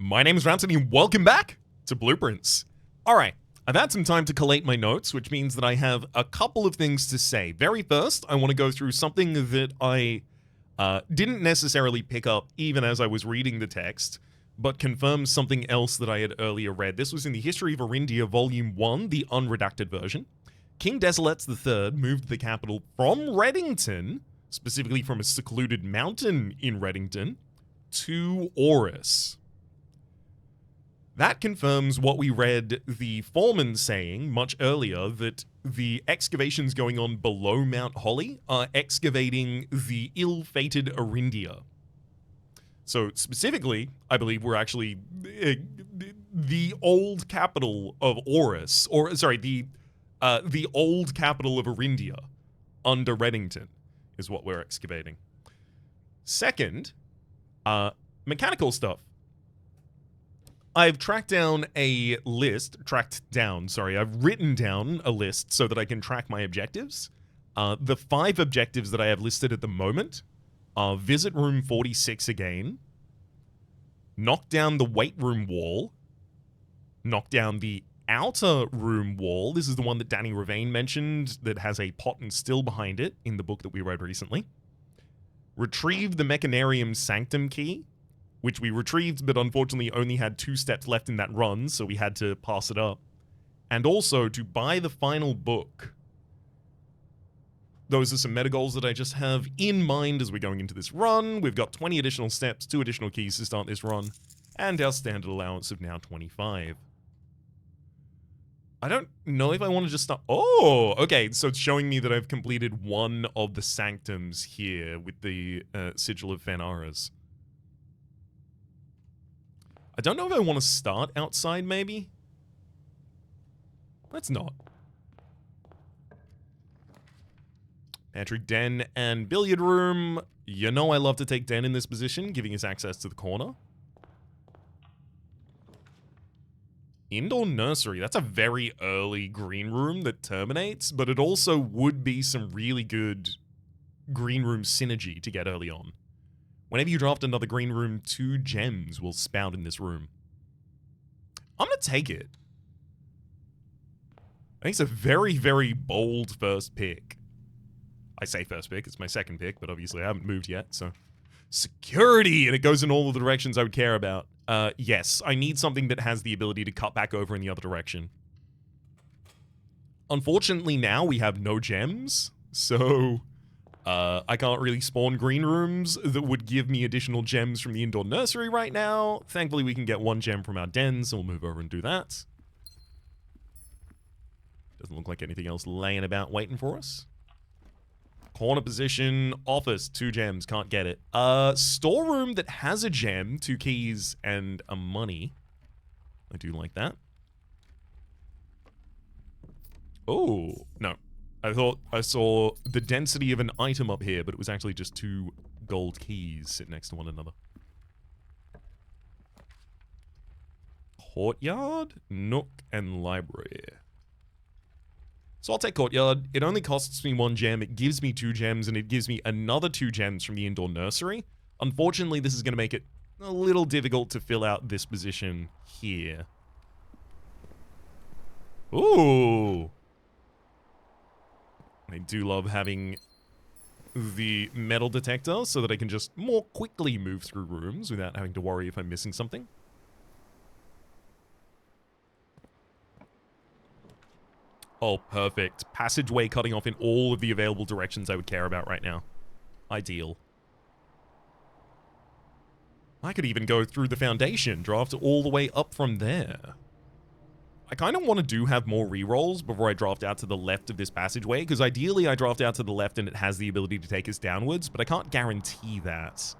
My name is Rhapsody and welcome back to Blueprints. Alright, I've had some time to collate my notes, which means that I have a couple of things to say. Very first, I want to go through something that I didn't necessarily pick up even as I was reading the text, but confirms something else that I had earlier read. This was in the History of Arindia, Volume 1, the unredacted version. King Desolates III moved the capital from Reddington, specifically from a secluded mountain in Reddington, to Orus. That confirms what we read the foreman saying much earlier, that the excavations going on below Mount Holly are excavating the ill-fated Arindia. So specifically, I believe we're actually the old capital of Orus, or sorry, the old capital of Arindia under Reddington is what we're excavating. Second, mechanical stuff. I've I've written down a list so that I can track my objectives. The 5 objectives that I have listed at the moment are visit room 46 again, knock down the weight room wall, knock down the outer room wall. This is the one that Danny Ravane mentioned that has a pot and still behind it in the book that we read recently. Retrieve the Mechanarium Sanctum key, which we retrieved, but unfortunately only had 2 steps left in that run, so we had to pass it up. And also to buy the final book. Those are some meta goals that I just have in mind as we're going into this run. We've got 20 additional steps, 2 additional keys to start this run, and our standard allowance of now 25. I don't know if I want to just start... Oh, okay, so it's showing me that I've completed one of the sanctums here with the Sigil of Fanaras. I don't know if I want to start outside, maybe? Let's not. Pantry, den, and billiard room. You know I love to take den in this position, giving us access to the corner. Indoor nursery. That's a very early green room that terminates, but it also would be some really good green room synergy to get early on. Whenever you draft another green room, 2 gems will spout in this room. I'm going to take it. I think it's a very, very bold first pick. I say first pick, it's my second pick, but obviously I haven't moved yet, so... Security! And it goes in all of the directions I would care about. Yes, I need something that has the ability to cut back over in the other direction. Unfortunately now we have no gems, so... I can't really spawn green rooms that would give me additional gems from the indoor nursery right now. Thankfully, we can get 1 gem from our dens, so we'll move over and do that. Doesn't look like anything else laying about waiting for us. Corner position, office, 2 gems, can't get it. Storeroom that has a gem, 2 keys, and a money. I do like that. Oh, no. I thought I saw the density of an item up here, but it was actually just 2 gold keys sitting next to one another. Courtyard, nook, and library. So I'll take courtyard. It only costs me 1 gem. It gives me 2 gems, and it gives me another 2 gems from the indoor nursery. Unfortunately, this is going to make it a little difficult to fill out this position here. Ooh. I do love having the metal detector so that I can just more quickly move through rooms without having to worry if I'm missing something. Oh, perfect. Passageway cutting off in all of the available directions I would care about right now. Ideal. I could even go through the foundation, draft all the way up from there. I kind of want to have more rerolls before I draft out to the left of this passageway, because ideally I draft out to the left and it has the ability to take us downwards, but I can't guarantee that.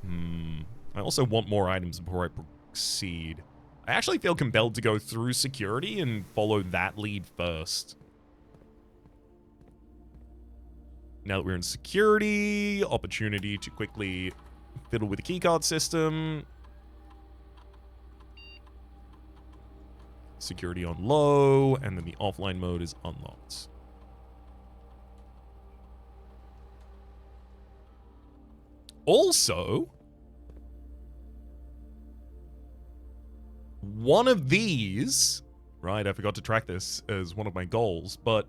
I also want more items before I proceed. I actually feel compelled to go through security and follow that lead first. Now that we're in security, opportunity to quickly fiddle with the keycard system. Security on low, and then the offline mode is unlocked. Also, one of these, right, I forgot to track this as one of my goals, but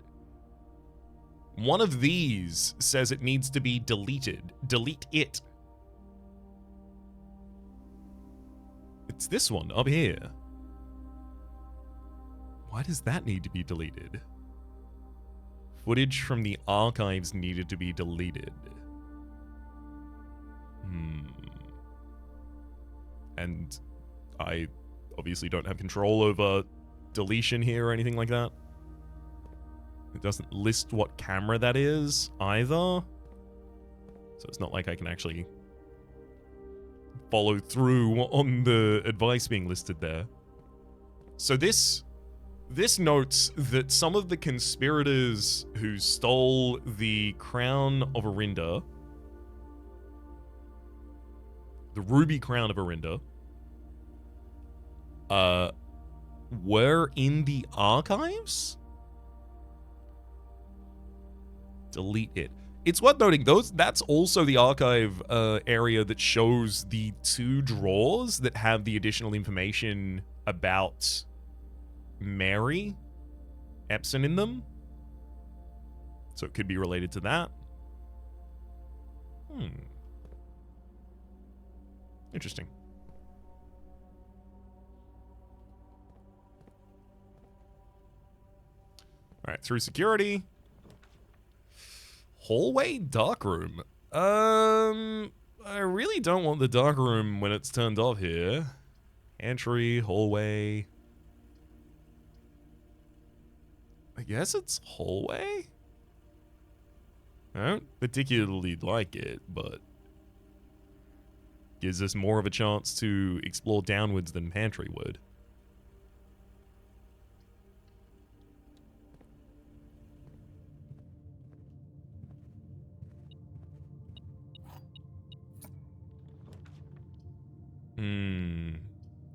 one of these says it needs to be deleted. Delete it. It's this one up here. Why does that need to be deleted? Footage from the archives needed to be deleted. And I obviously don't have control over deletion here or anything like that. It doesn't list what camera that is either. So it's not like I can actually follow through on the advice being listed there. So this notes that some of the conspirators who stole the crown of Arinda, the ruby crown of Arinda, were in the archives? Delete it. It's worth noting, that's also the archive area that shows the 2 drawers that have the additional information about Mary Epson in them. So it could be related to that. Interesting. Alright, through security. Hallway darkroom. I really don't want the darkroom when it's turned off here. Entry, hallway. I guess it's hallway? I don't particularly like it, but gives us more of a chance to explore downwards than pantry would.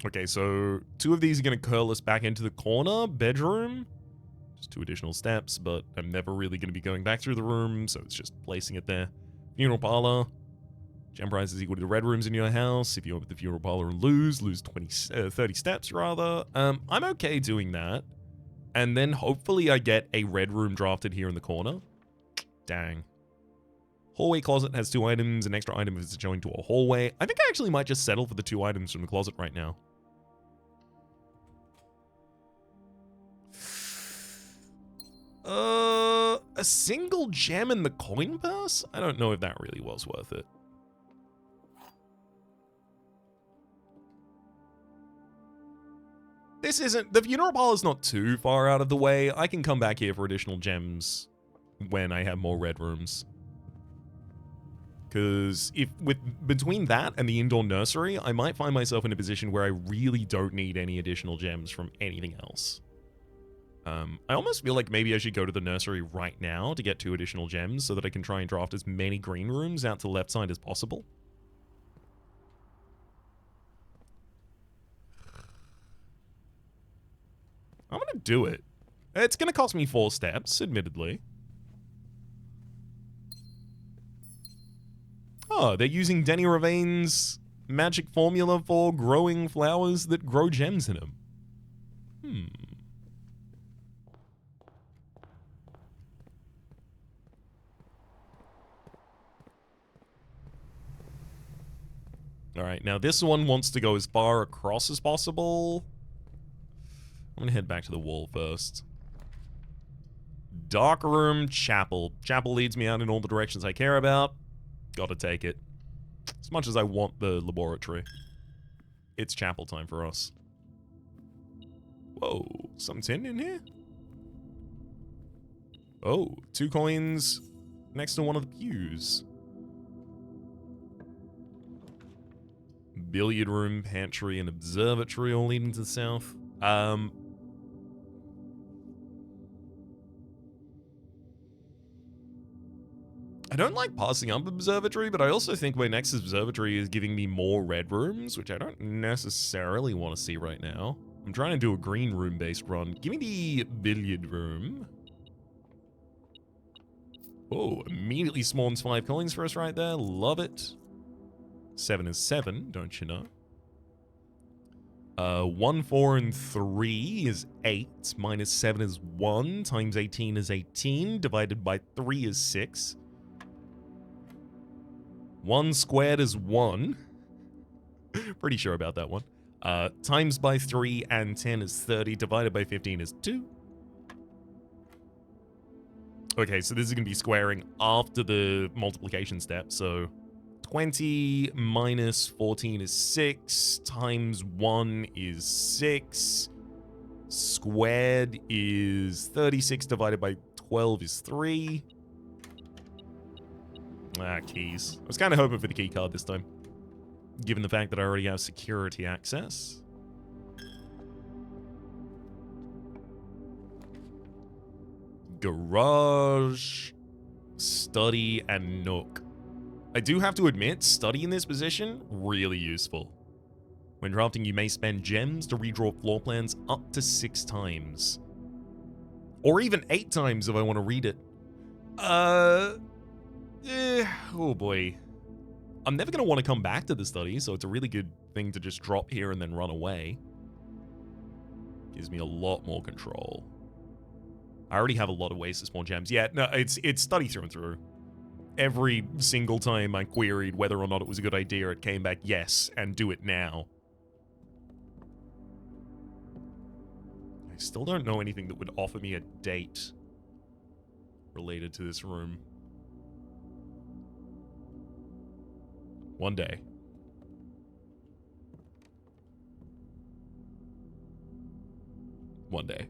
Okay, so 2 of these are going to curl us back into the corner bedroom. Just 2 additional steps, but I'm never really going to be going back through the room, so it's just placing it there. Funeral parlor. Gem price is equal to the red rooms in your house. If you open the funeral parlor and lose 30 steps rather. I'm okay doing that. And then hopefully I get a red room drafted here in the corner. Dang. Hallway closet has 2 items. An extra item if it's adjoining to a hallway. I think I actually might just settle for the 2 items from the closet right now. A single gem in the coin purse? I don't know if that really was worth it. This isn't... The funeral parlor's not too far out of the way. I can come back here for additional gems when I have more red rooms. Because between that and the indoor nursery, I might find myself in a position where I really don't need any additional gems from anything else. I almost feel like maybe I should go to the nursery right now to get 2 additional gems so that I can try and draft as many green rooms out to the left side as possible. I'm going to do it. It's going to cost me 4 steps, admittedly. Oh, they're using Denny Ravain's magic formula for growing flowers that grow gems in them. Alright, now this one wants to go as far across as possible. I'm gonna head back to the wall first. Dark room, chapel. Chapel leads me out in all the directions I care about. Gotta take it. As much as I want the laboratory. It's chapel time for us. Whoa, something's hidden in here? Oh, 2 coins next to one of the pews. Billiard room, pantry, and observatory all leading to the south. I don't like passing up observatory, but I also think my next observatory is giving me more red rooms, which I don't necessarily want to see right now. I'm trying to do a green room-based run. Give me the billiard room. Oh, immediately spawns 5 coins for us right there. Love it. 7 is 7, don't you know? 1, 4, and 3 is 8. Minus 7 is 1. Times 18 is 18. Divided by 3 is 6. 1 squared is 1. Pretty sure about that one. Times by 3 and 10 is 30. Divided by 15 is 2. Okay, so this is going to be squaring after the multiplication step, so 20 minus 14 is 6, times 1 is 6, squared is 36, divided by 12 is 3. Ah, keys. I was kind of hoping for the key card this time, given the fact that I already have security access. Garage, study, and nook. I do have to admit, study in this position, really useful. When drafting, you may spend gems to redraw floor plans up to 6 times. Or even 8 times if I want to read it. Oh boy. I'm never going to want to come back to the study, so it's a really good thing to just drop here and then run away. Gives me a lot more control. I already have a lot of ways to spawn gems. Yeah, no, it's study through and through. Every single time I queried whether or not it was a good idea, it came back yes, and do it now. I still don't know anything that would offer me a date related to this room. One day. One day.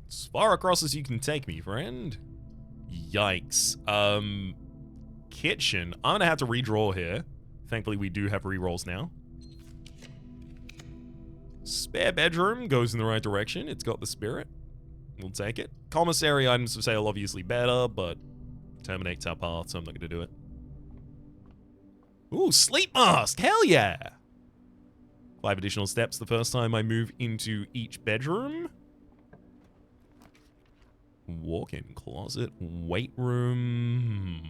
As far across as you can take me, friend. Yikes. Kitchen. I'm gonna have to redraw here. Thankfully, we do have rerolls now. Spare bedroom goes in the right direction. It's got the spirit. We'll take it. Commissary items for sale obviously better, but terminates our path, so I'm not gonna do it. Ooh, sleep mask! Hell yeah! 5 additional steps the first time I move into each bedroom. Walk-in closet, weight room.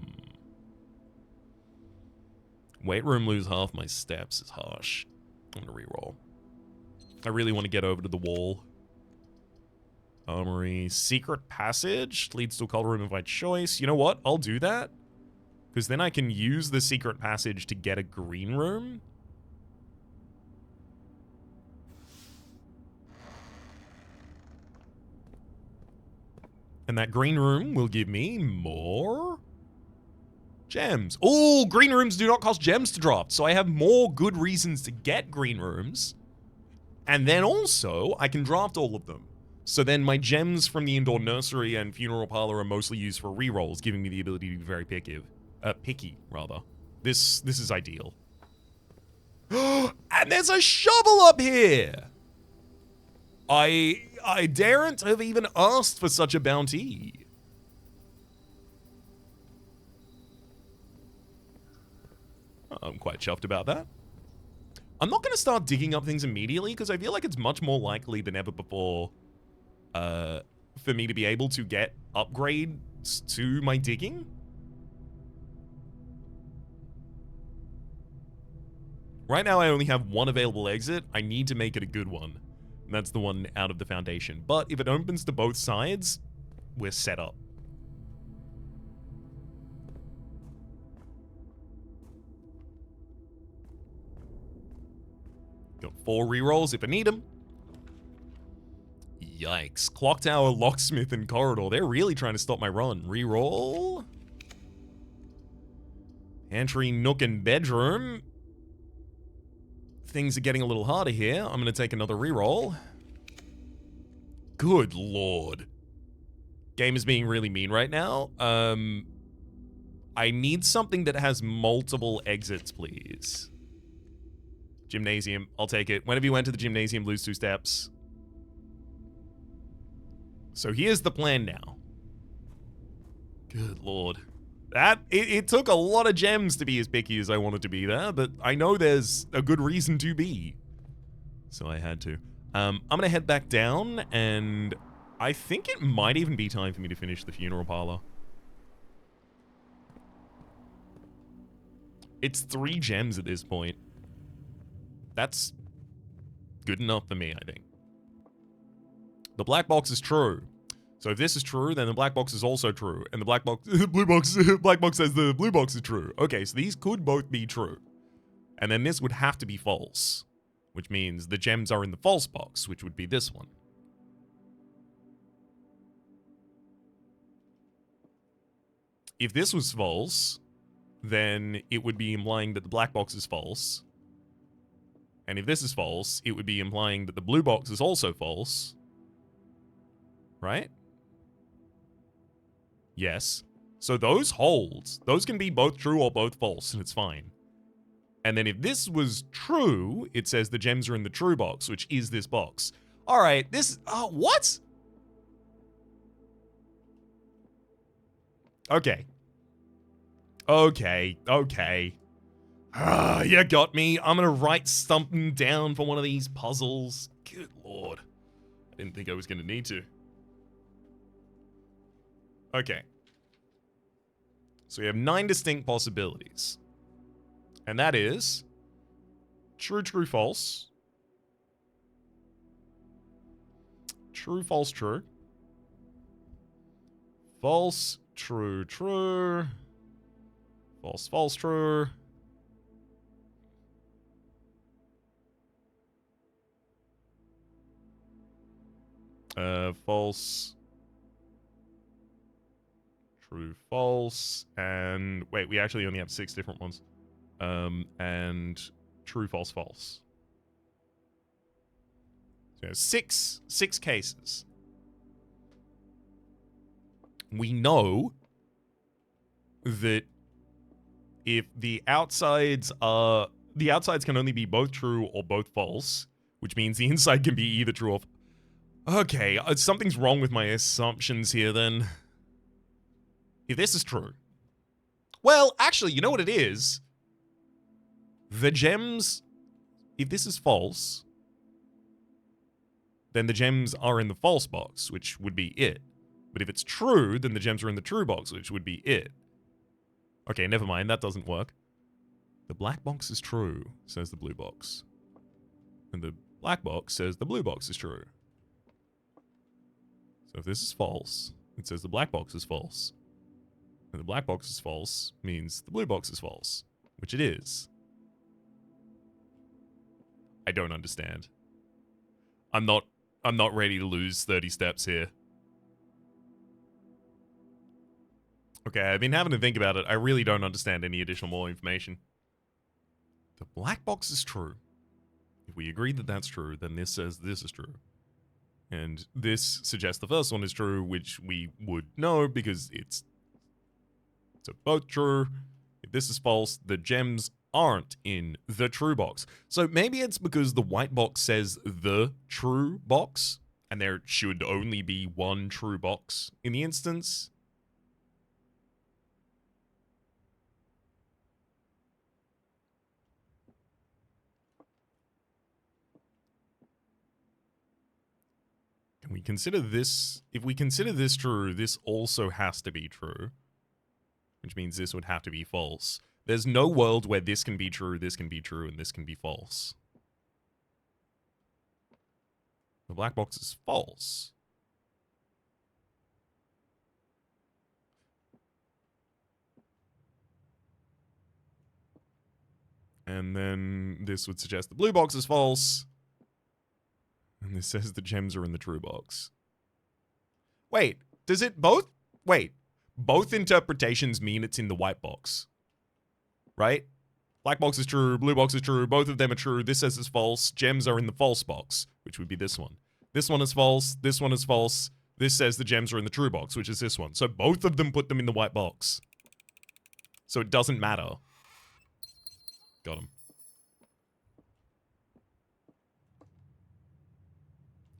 Weight room lose half my steps is harsh. I'm gonna reroll. I really want to get over to the wall. Armory, secret passage leads to a color room of my choice. You know what? I'll do that. Because then I can use the secret passage to get a green room. And that green room will give me more gems. Oh, green rooms do not cost gems to drop. So I have more good reasons to get green rooms. And then also, I can draft all of them. So then my gems from the indoor nursery and funeral parlor are mostly used for rerolls, giving me the ability to be very picky, rather. This is ideal. And there's a shovel up here! I daren't have even asked for such a bounty. I'm quite chuffed about that. I'm not going to start digging up things immediately because I feel like it's much more likely than ever before for me to be able to get upgrades to my digging. Right now I only have 1 available exit. I need to make it a good one. And that's the one out of the foundation. But if it opens to both sides, we're set up. Got 4 rerolls if I need them. Yikes. Clock tower, locksmith, and corridor. They're really trying to stop my run. Reroll. Pantry, nook, and bedroom. Things are getting a little harder here. I'm going to take another reroll. Good lord. Game is being really mean right now. I need something that has multiple exits, please. Gymnasium. I'll take it. Whenever you enter the gymnasium, lose 2 steps. So here's the plan now. Good lord. It took a lot of gems to be as picky as I wanted to be there, but I know there's a good reason to be. So I had to. I'm gonna head back down, and I think it might even be time for me to finish the funeral parlor. It's 3 gems at this point. That's good enough for me, I think. The black box is true. So if this is true, then the black box is also true. And the black box, black box says the blue box is true. Okay, so these could both be true. And then this would have to be false, which means the gems are in the false box, which would be this one. If this was false, then it would be implying that the black box is false. And if this is false, it would be implying that the blue box is also false. Right? Yes. So those hold. Those can be both true or both false, and it's fine. And then if this was true, it says the gems are in the true box, which is this box. All right, this... what? Okay. Okay. You got me. I'm gonna write something down for one of these puzzles. Good lord. I didn't think I was gonna need to. Okay. So we have 9 distinct possibilities. And that is true, true, false. True, false, true. False, true, true. False, false, true. False. True, false, and wait, we actually only have 6 different ones. And true, false, false. So six cases. We know that if the outsides can only be both true or both false, which means the inside can be either true or okay, something's wrong with my assumptions here then. If this is true. Well, actually, you know what it is? The gems, if this is false, then the gems are in the false box, which would be it. But if it's true, then the gems are in the true box, which would be it. Okay, never mind, that doesn't work. The black box is true, says the blue box. And the black box says the blue box is true. So if this is false, it says the black box is false. And the black box is false means the blue box is false, which it is. I don't understand. I'm not ready to lose 30 steps here. Okay, I've been having to think about it. I really don't understand any additional more information. The black box is true. If we agree that that's true, then this says this is true. And this suggests the first one is true, which we would know because it's both true. If this is false, the gems aren't in the true box. So maybe it's because the white box says the true box, and there should only be one true box in the instance. Can we consider this? If we consider this true, this also has to be true. Which means this would have to be false. There's no world where this can be true, and this can be false. The black box is false. And then this would suggest the blue box is false. And this says the gems are in the true box. Wait, does it both? Wait. Both interpretations mean it's in the white box, right? Black box is true, blue box is true, both of them are true, this says it's false, gems are in the false box, which would be this one. This one is false, this one is false, this says the gems are in the true box, which is this one. So both of them put them in the white box. So it doesn't matter. Got him.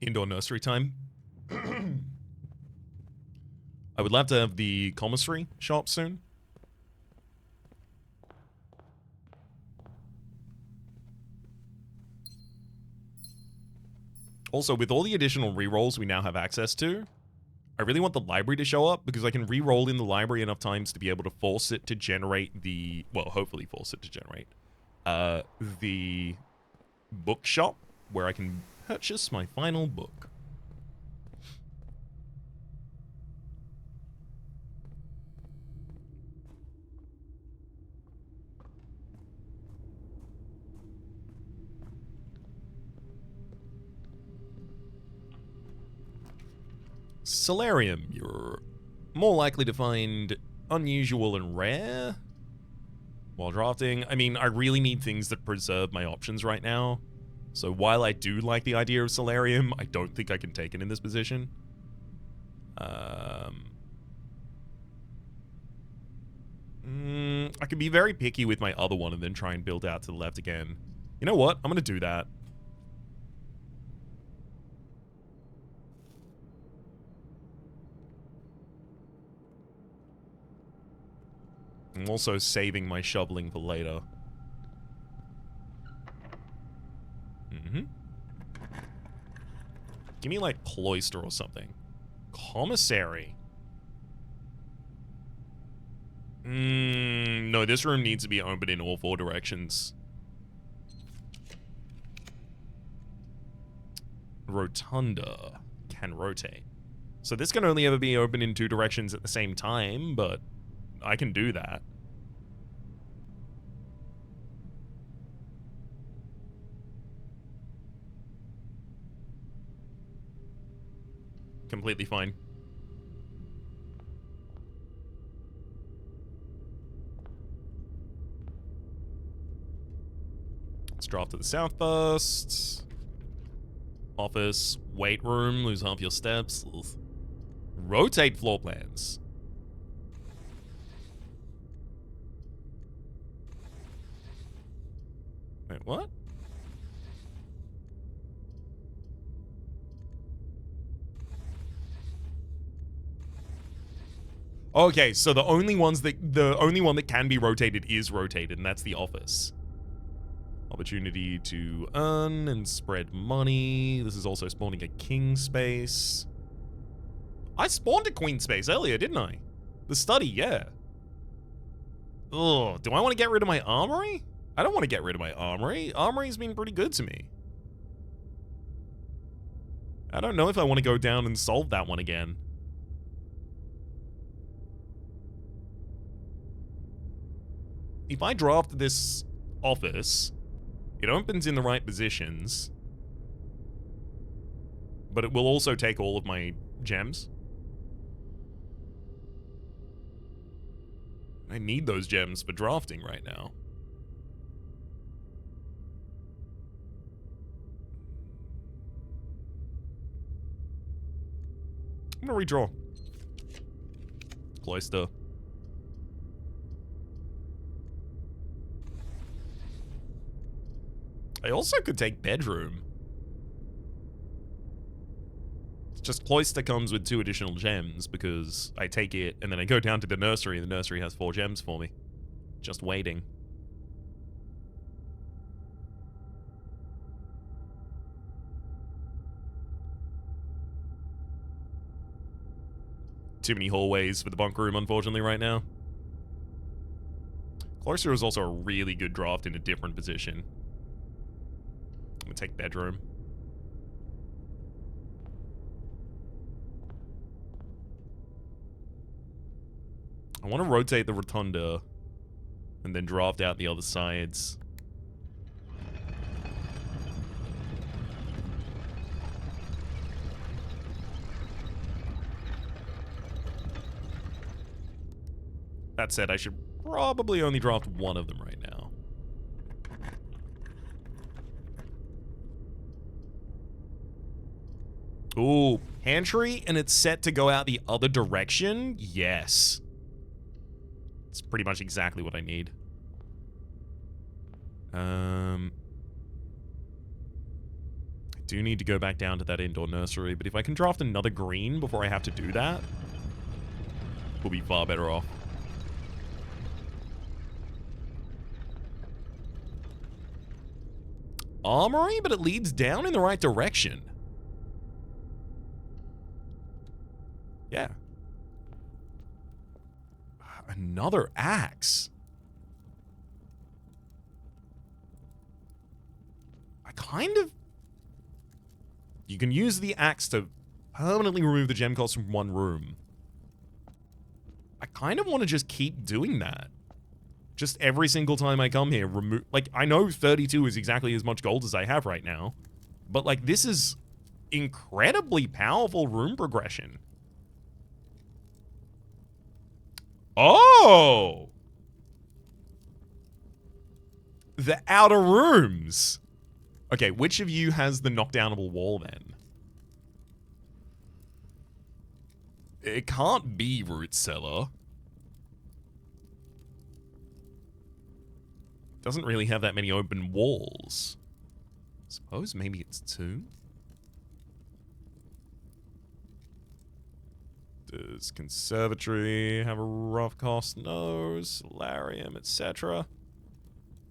Indoor nursery time. I would love to have the commissary shop soon. Also, with all the additional rerolls we now have access to, I really want the library to show up because I can re-roll in the library enough times to be able to force it to generate the... Well, hopefully force it to generate the bookshop where I can purchase my final book. Solarium, you're more likely to find unusual and rare while drafting. I mean, I really need things that preserve my options right now. So while I do like the idea of Solarium, I don't think I can take it in this position. I could be very picky with my other one and then try and build out to the left again. You know what? I'm going to do that. I'm also saving my shoveling for later. Give me, like, cloister or something. Commissary. No, this room needs to be open in all 4 directions. Rotunda can rotate. So this can only ever be open in 2 directions at the same time, but I can do that. Completely fine. Let's draft to the south first. Office, weight room, lose half your steps. Ugh. Rotate floor plans. Wait, what? Okay, so the only one that can be rotated is rotated, and that's the office. Opportunity to earn and spread money. This is also spawning a king space. I spawned a queen space earlier, didn't I? The study, yeah. Ugh, do I want to get rid of my armory? I don't want to get rid of my armory. Armory's been pretty good to me. I don't know if I want to go down and solve that one again. If I draft this office, it opens in the right positions, but it will also take all of my gems. I need those gems for drafting right now. I'm gonna redraw. Cloister. I also could take bedroom. It's just cloister comes with 2 additional gems because I take it and then I go down to the nursery and the nursery has 4 gems for me. Just waiting. Too many hallways for the bunk room, unfortunately, right now. Cloister is also a really good draft in a different position. I'm gonna take bedroom. I want to rotate the rotunda and then draft out the other sides. That said, I should probably only draft one of them right now. Ooh, pantry, and it's set to go out the other direction? Yes. It's pretty much exactly what I need. I do need to go back down to that indoor nursery, but if I can draft another green before I have to do that, we'll be far better off. Armory, but it leads down in the right direction. another axe. I kind of... You can use the axe to permanently remove the gem cost from one room. I kind of want to just keep doing that. Just every single time I come here, remove... Like, I know 32 is exactly as much gold as I have right now. But, like, this is incredibly powerful room progression. Oh! The outer rooms. Okay, which of you has the knockdownable wall then? It can't be Root Cellar. Doesn't really have that many open walls. Suppose maybe it's 2? Does Conservatory have a rough cost? No. Solarium, etc.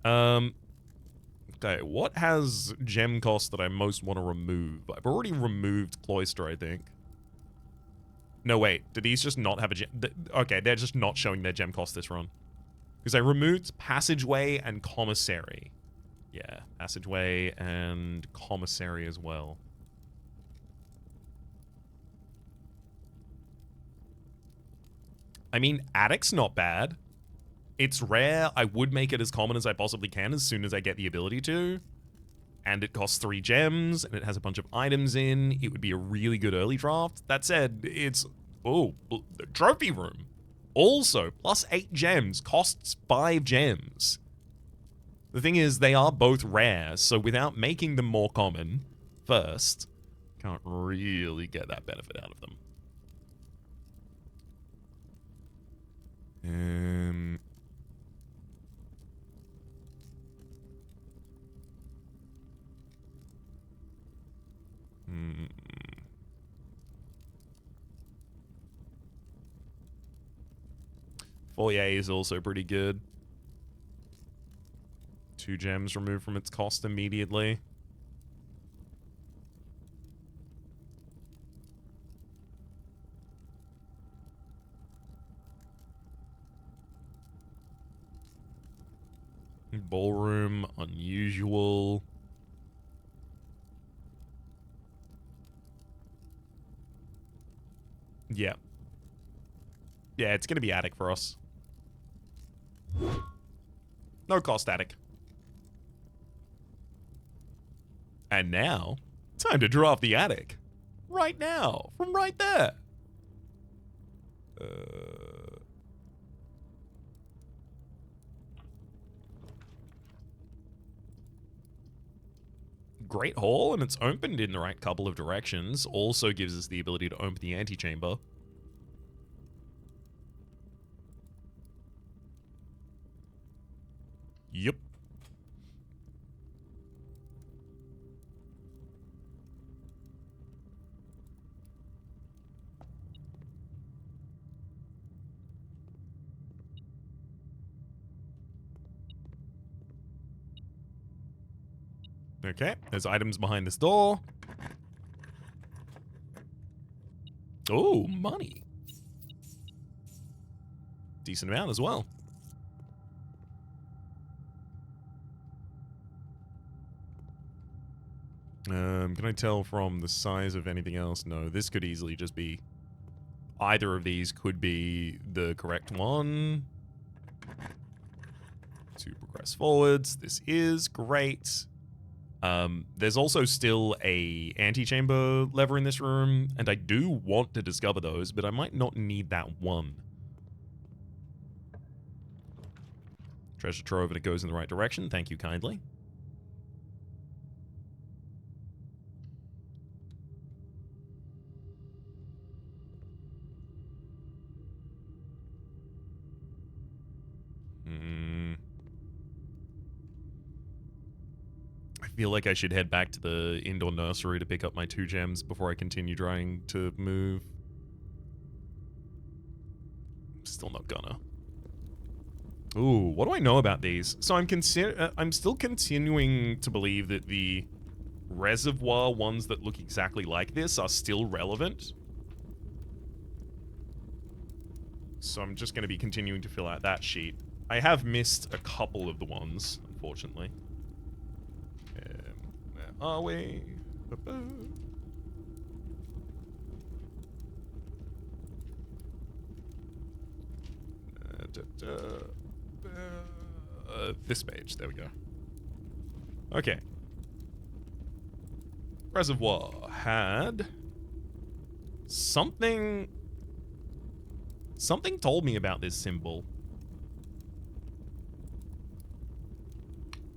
Okay, what has gem cost that I most want to remove? I've already removed Cloister, I think. No, wait. Do these just not have a gem? Okay, they're just not showing their gem cost this run. Because I removed Passageway and Commissary. Yeah, Passageway and Commissary as well. I mean, Attic's not bad. It's rare. I would make it as common as I possibly can as soon as I get the ability to. And it costs 3 gems, and it has a bunch of items in. It would be a really good early draft. That said, it's... Oh, Trophy Room. Also, plus 8 gems, costs 5 gems. The thing is, they are both rare, so without making them more common first, can't really get that benefit out of them. Foyer is also pretty good. 2 gems removed from its cost immediately. Ballroom, unusual. Yeah. Yeah, it's gonna be attic for us. No cost attic. And now, time to draw off the attic. Right now, from right there. Great Hall, and it's opened in the right couple of directions. Also gives us the ability to open the antechamber. Yep. Okay, there's items behind this door. Oh, money. Decent amount as well. Can I tell from the size of anything else? No, this could easily just be... Either of these could be the correct one. To progress forwards. This is great. There's also still a antechamber lever in this room, and I do want to discover those, but I might not need that one. Treasure trove, and it goes in the right direction. Thank you kindly. I feel like I should head back to the indoor nursery to pick up my 2 gems before I continue trying to move. Still not gonna. Ooh, what do I know about these? So I'm still continuing to believe that the reservoir ones that look exactly like this are still relevant. So I'm just going to be continuing to fill out that sheet. I have missed a couple of the ones, unfortunately. Where are we? This page. There we go. Okay. Reservoir had something told me about this symbol.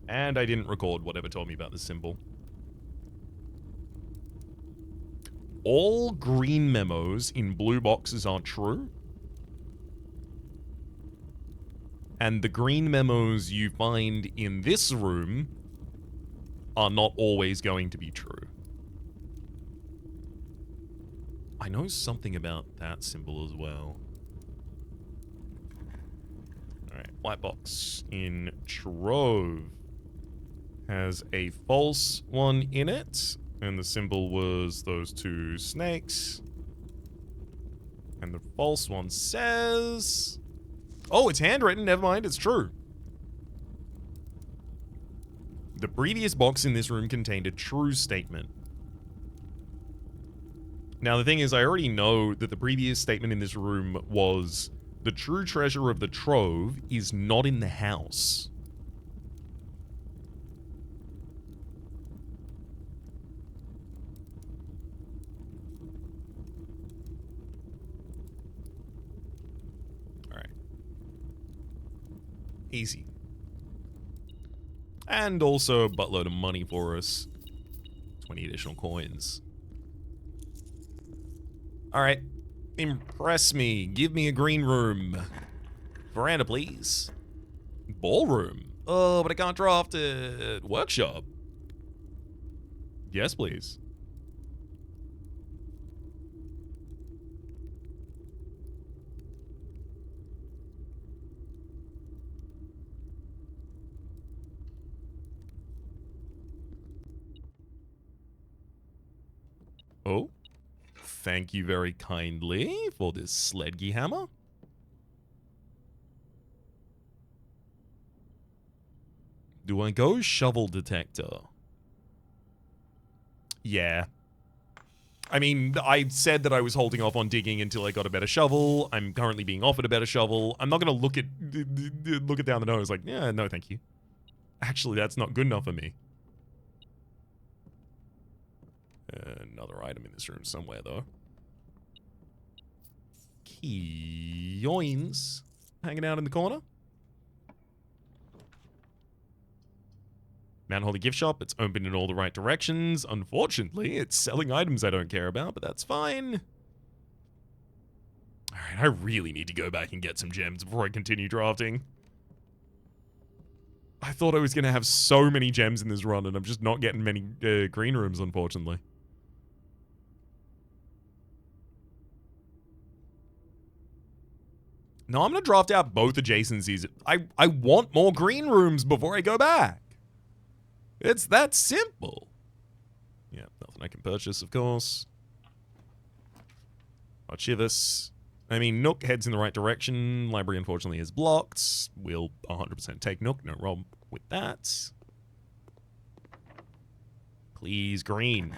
And I didn't record whatever told me about this symbol. All green memos in blue boxes are true. And the green memos you find in this room are not always going to be true. I know something about that symbol as well. Alright, white box in trove has a false one in it, and the symbol was those two snakes. And the false one says... Oh, it's handwritten, never mind, it's true. The previous box in this room contained a true statement. Now, the thing is, I already know that the previous statement in this room was the true treasure of the trove is not in the house. Alright. Easy. And also a buttload of money for us. 20 additional coins. Alright. Impress me. Give me a green room. Veranda, please. Ballroom. Oh, but I can't draft it. Workshop. Yes, please. Oh. Thank you very kindly for this sledgy hammer. Do I go shovel detector? Yeah. I mean, I said that I was holding off on digging until I got a better shovel. I'm currently being offered a better shovel. I'm not going to look it down the nose like, yeah, no, thank you. Actually, that's not good enough for me. Another item in this room somewhere, though. Coins hanging out in the corner. Mount Holly gift shop. It's open in all the right directions. Unfortunately, it's selling items I don't care about, but that's fine. Alright, I really need to go back and get some gems before I continue drafting. I thought I was going to have so many gems in this run, and I'm just not getting many green rooms, unfortunately. No, I'm going to draft out both adjacencies. I want more green rooms before I go back. It's that simple. Yeah, nothing I can purchase, of course. Archivist. I mean, Nook heads in the right direction. Library, unfortunately, is blocked. We'll 100% take Nook. No problem with that. Please, green.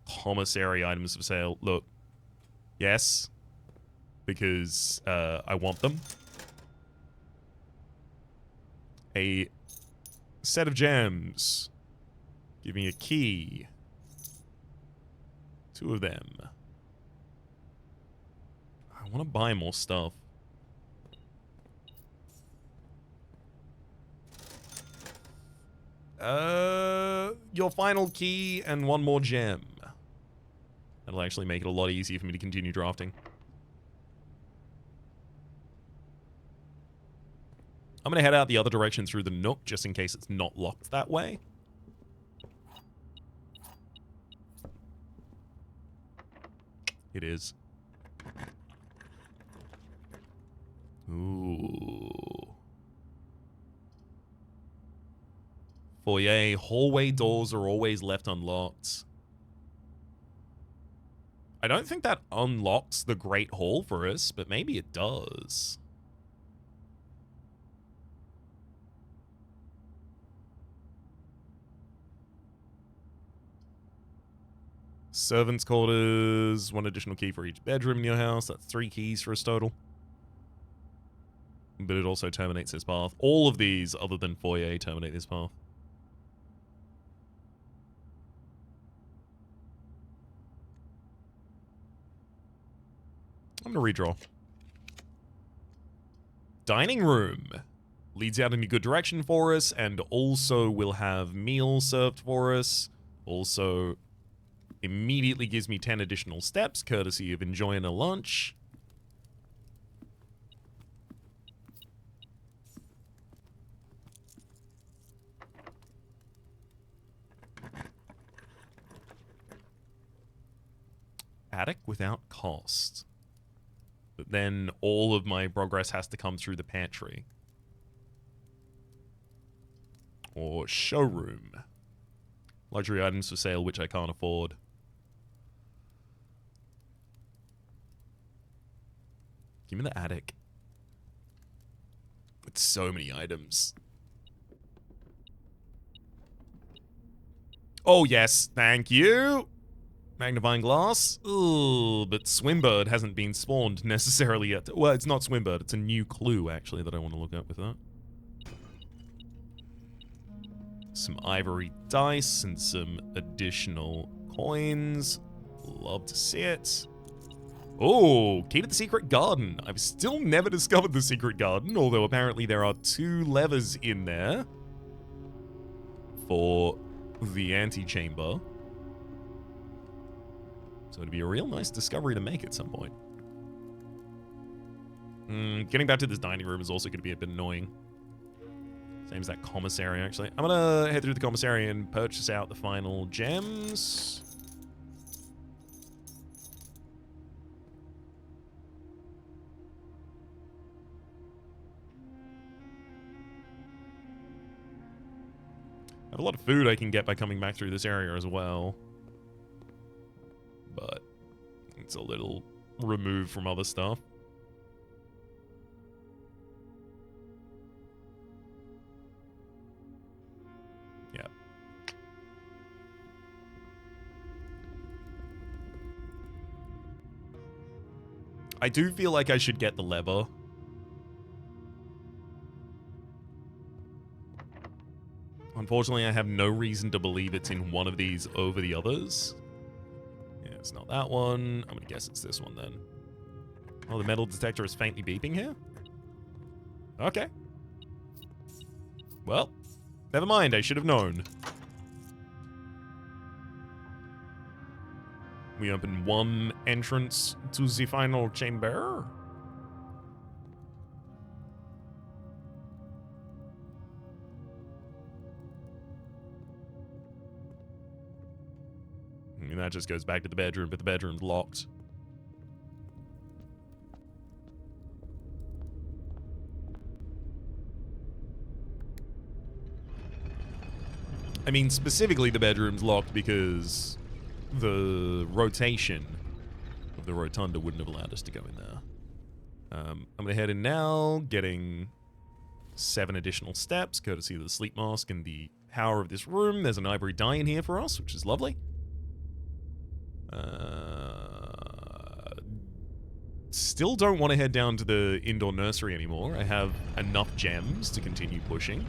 Commissary items for sale. Look. Yes. Because I want them. A set of gems. Give me a key. 2 of them. I want to buy more stuff. Your final key and 1 more gem. That'll actually make it a lot easier for me to continue drafting. I'm going to head out the other direction through the Nook, just in case it's not locked that way. It is. Ooh. Foyer. Hallway doors are always left unlocked. I don't think that unlocks the Great Hall for us, but maybe it does. Servants' quarters, 1 additional key for each bedroom in your house. That's 3 keys for us total. But it also terminates this path. All of these, other than foyer, terminate this path. I'm going to redraw. Dining room. Leads out in a good direction for us, and also will have meals served for us. Also immediately gives me 10 additional steps, courtesy of enjoying a lunch. Attic without cost. But then all of my progress has to come through the pantry. Or showroom. Luxury items for sale, which I can't afford. Give me the attic. It's so many items. Oh, yes. Thank you. Magnifying glass. Ooh, but Swimbird hasn't been spawned necessarily yet. Well, it's not Swimbird. It's a new clue, actually, that I want to look at with that. Some ivory dice and some additional coins. Love to see it. Oh, key to the secret garden. I've still never discovered the secret garden, although apparently there are 2 levers in there for the antechamber. So it'd be a real nice discovery to make at some point. Getting back to this dining room is also going to be a bit annoying. Same as that commissary, actually. I'm going to head through the commissary and purchase out the final gems. I have a lot of food I can get by coming back through this area as well. But it's a little removed from other stuff. Yeah. I do feel like I should get the lever. Unfortunately, I have no reason to believe it's in one of these over the others. Yeah, it's not that one. I'm going to guess it's this one then. Oh, the metal detector is faintly beeping here? Okay. Well, never mind. I should have known. We open one entrance to the final chamber. And that just goes back to the bedroom, but the bedroom's locked. I mean, specifically the bedroom's locked because the rotation of the rotunda wouldn't have allowed us to go in there. I'm going to head in now, getting 7 additional steps, courtesy of the sleep mask and the power of this room. There's an ivory die in here for us, which is lovely. Still don't want to head down to the indoor nursery anymore. I have enough gems to continue pushing.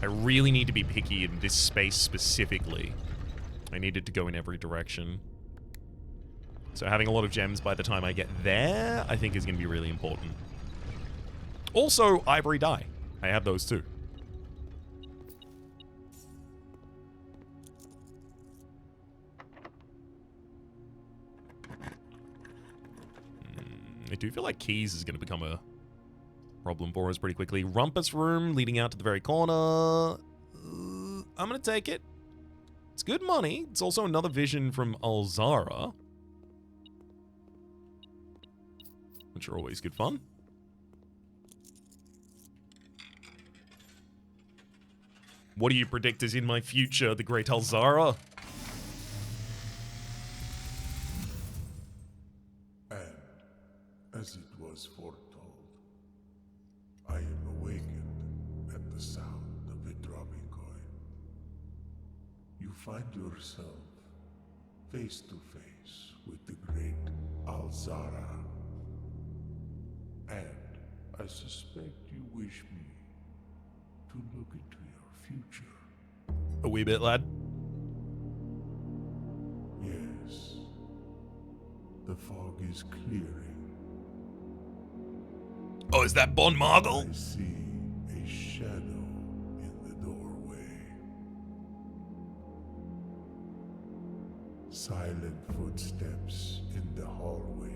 I really need to be picky in this space specifically. I needed to go in every direction. So having a lot of gems by the time I get there, I think is going to be really important. Also, ivory die. I have those too. I do feel like keys is going to become a problem for us pretty quickly. Rumpus room leading out to the very corner. I'm going to take it. It's good money. It's also another vision from Alzara, which are always good fun. What do you predict is in my future, the great Alzara? as it was foretold. I am awakened at the sound of a dropping coin. You find yourself face to face with the great Alzara. And I suspect you wish me to look into your future. A wee bit, lad. Yes. The fog is clearing. Oh, is that Bon Margle? I see a shadow in the doorway. Silent footsteps in the hallways.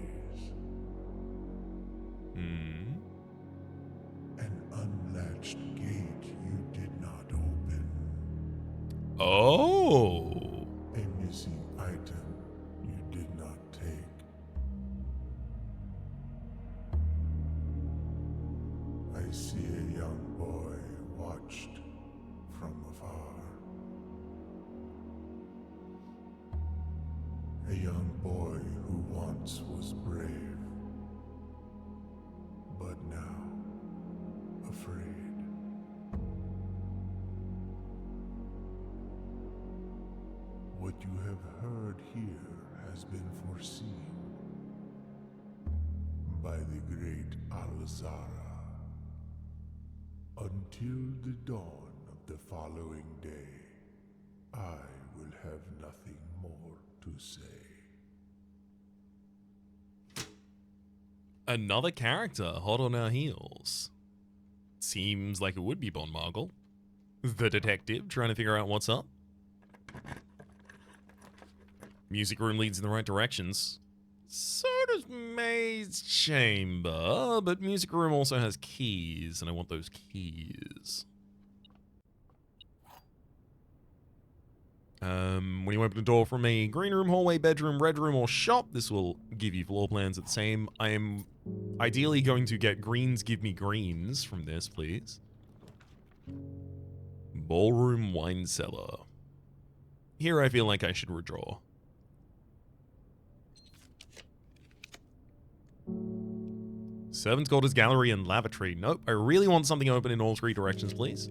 An unlatched gate you did not open. Oh. A missing item you did not take. I see a young boy watched from afar. A young boy who once was brave, but now afraid. What you have heard here has been foreseen by the great Alzara. Until the dawn of the following day, I will have nothing more to say. Another character hot on our heels. Seems like it would be Bon Margle, the detective, trying to figure out what's up. Music room leads in the right directions. So does Maze Chamber, but music room also has keys, and I want those keys. When you open the door from a green room, hallway, bedroom, red room, or shop, this will give you floor plans at the same. I am ideally going to get greens give me greens from this, please. Ballroom, wine cellar. Here I feel like I should redraw. Servants' quarters, gallery, and lavatory. Nope, I really want something open in all three directions, please.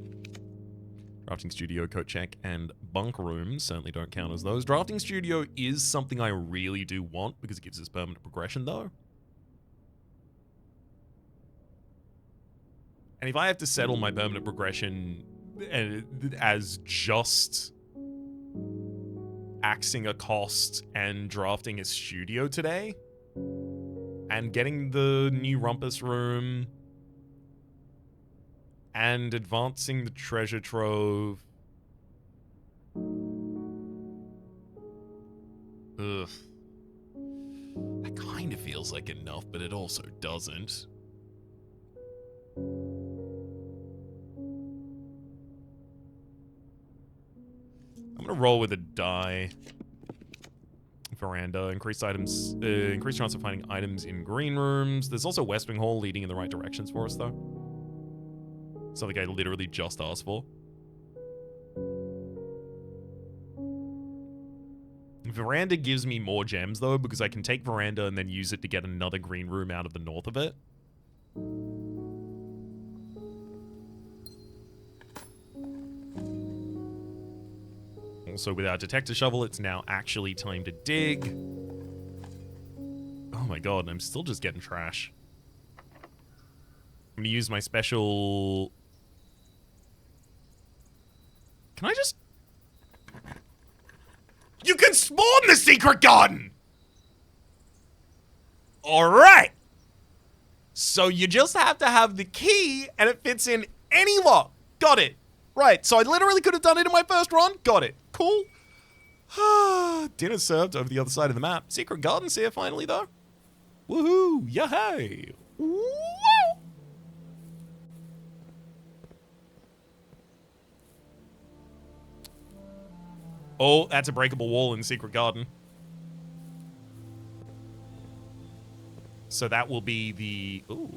Drafting studio, coat check, and bunk room certainly don't count as those. Drafting studio is something I really do want because it gives us permanent progression, though. And if I have to settle my permanent progression as just axing a cost and drafting a studio today, and getting the new rumpus room, and advancing the treasure trove. Ugh. That kind of feels like enough, but it also doesn't. I'm gonna roll with a die. Veranda, increased chance of finding items in green rooms. There's also West Wing Hall leading in the right directions for us, though. Something I literally just asked for. Veranda gives me more gems, though, because I can take Veranda and then use it to get another green room out of the north of it. Also, with our detector shovel, it's now actually time to dig. Oh my god, I'm still just getting trash. I'm gonna use my special... Can I just... You can spawn the secret garden! Alright! So you just have to have the key, and it fits in any lock. Got it. Right, so I literally could have done it in my first run. Got it. Cool. Dinner served over the other side of the map. Secret garden's here finally, though. Woohoo! Yay! Woo! Oh, that's a breakable wall in the secret garden. So that will be the... Ooh.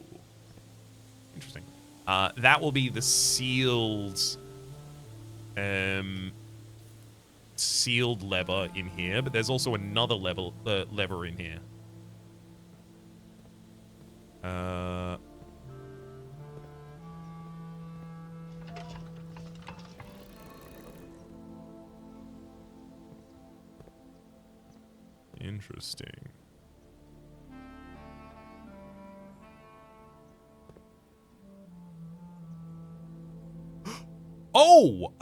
Interesting. That will be the sealed... sealed lever in here, but there's also another lever in here. Uh... Interesting. Oh,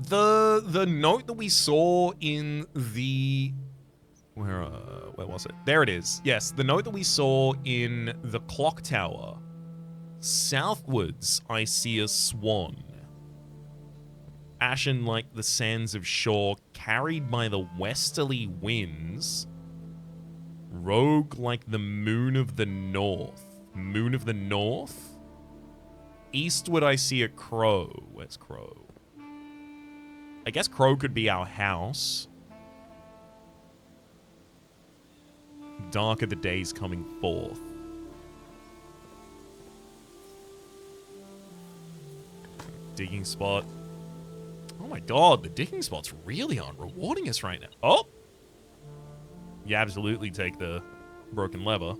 the note that we saw in the where was it? There it is. Yes, the note that we saw in the clock tower. Southwards, I see a swan. Ashen like the sands of shore, carried by the westerly winds. Rogue like the moon of the north. Moon of the north? Eastward, I see a crow. Where's crow? I guess crow could be our house. Dark are the days coming forth. Digging spot. Oh my god, the digging spots really aren't rewarding us right now. Oh! You absolutely take the broken lever.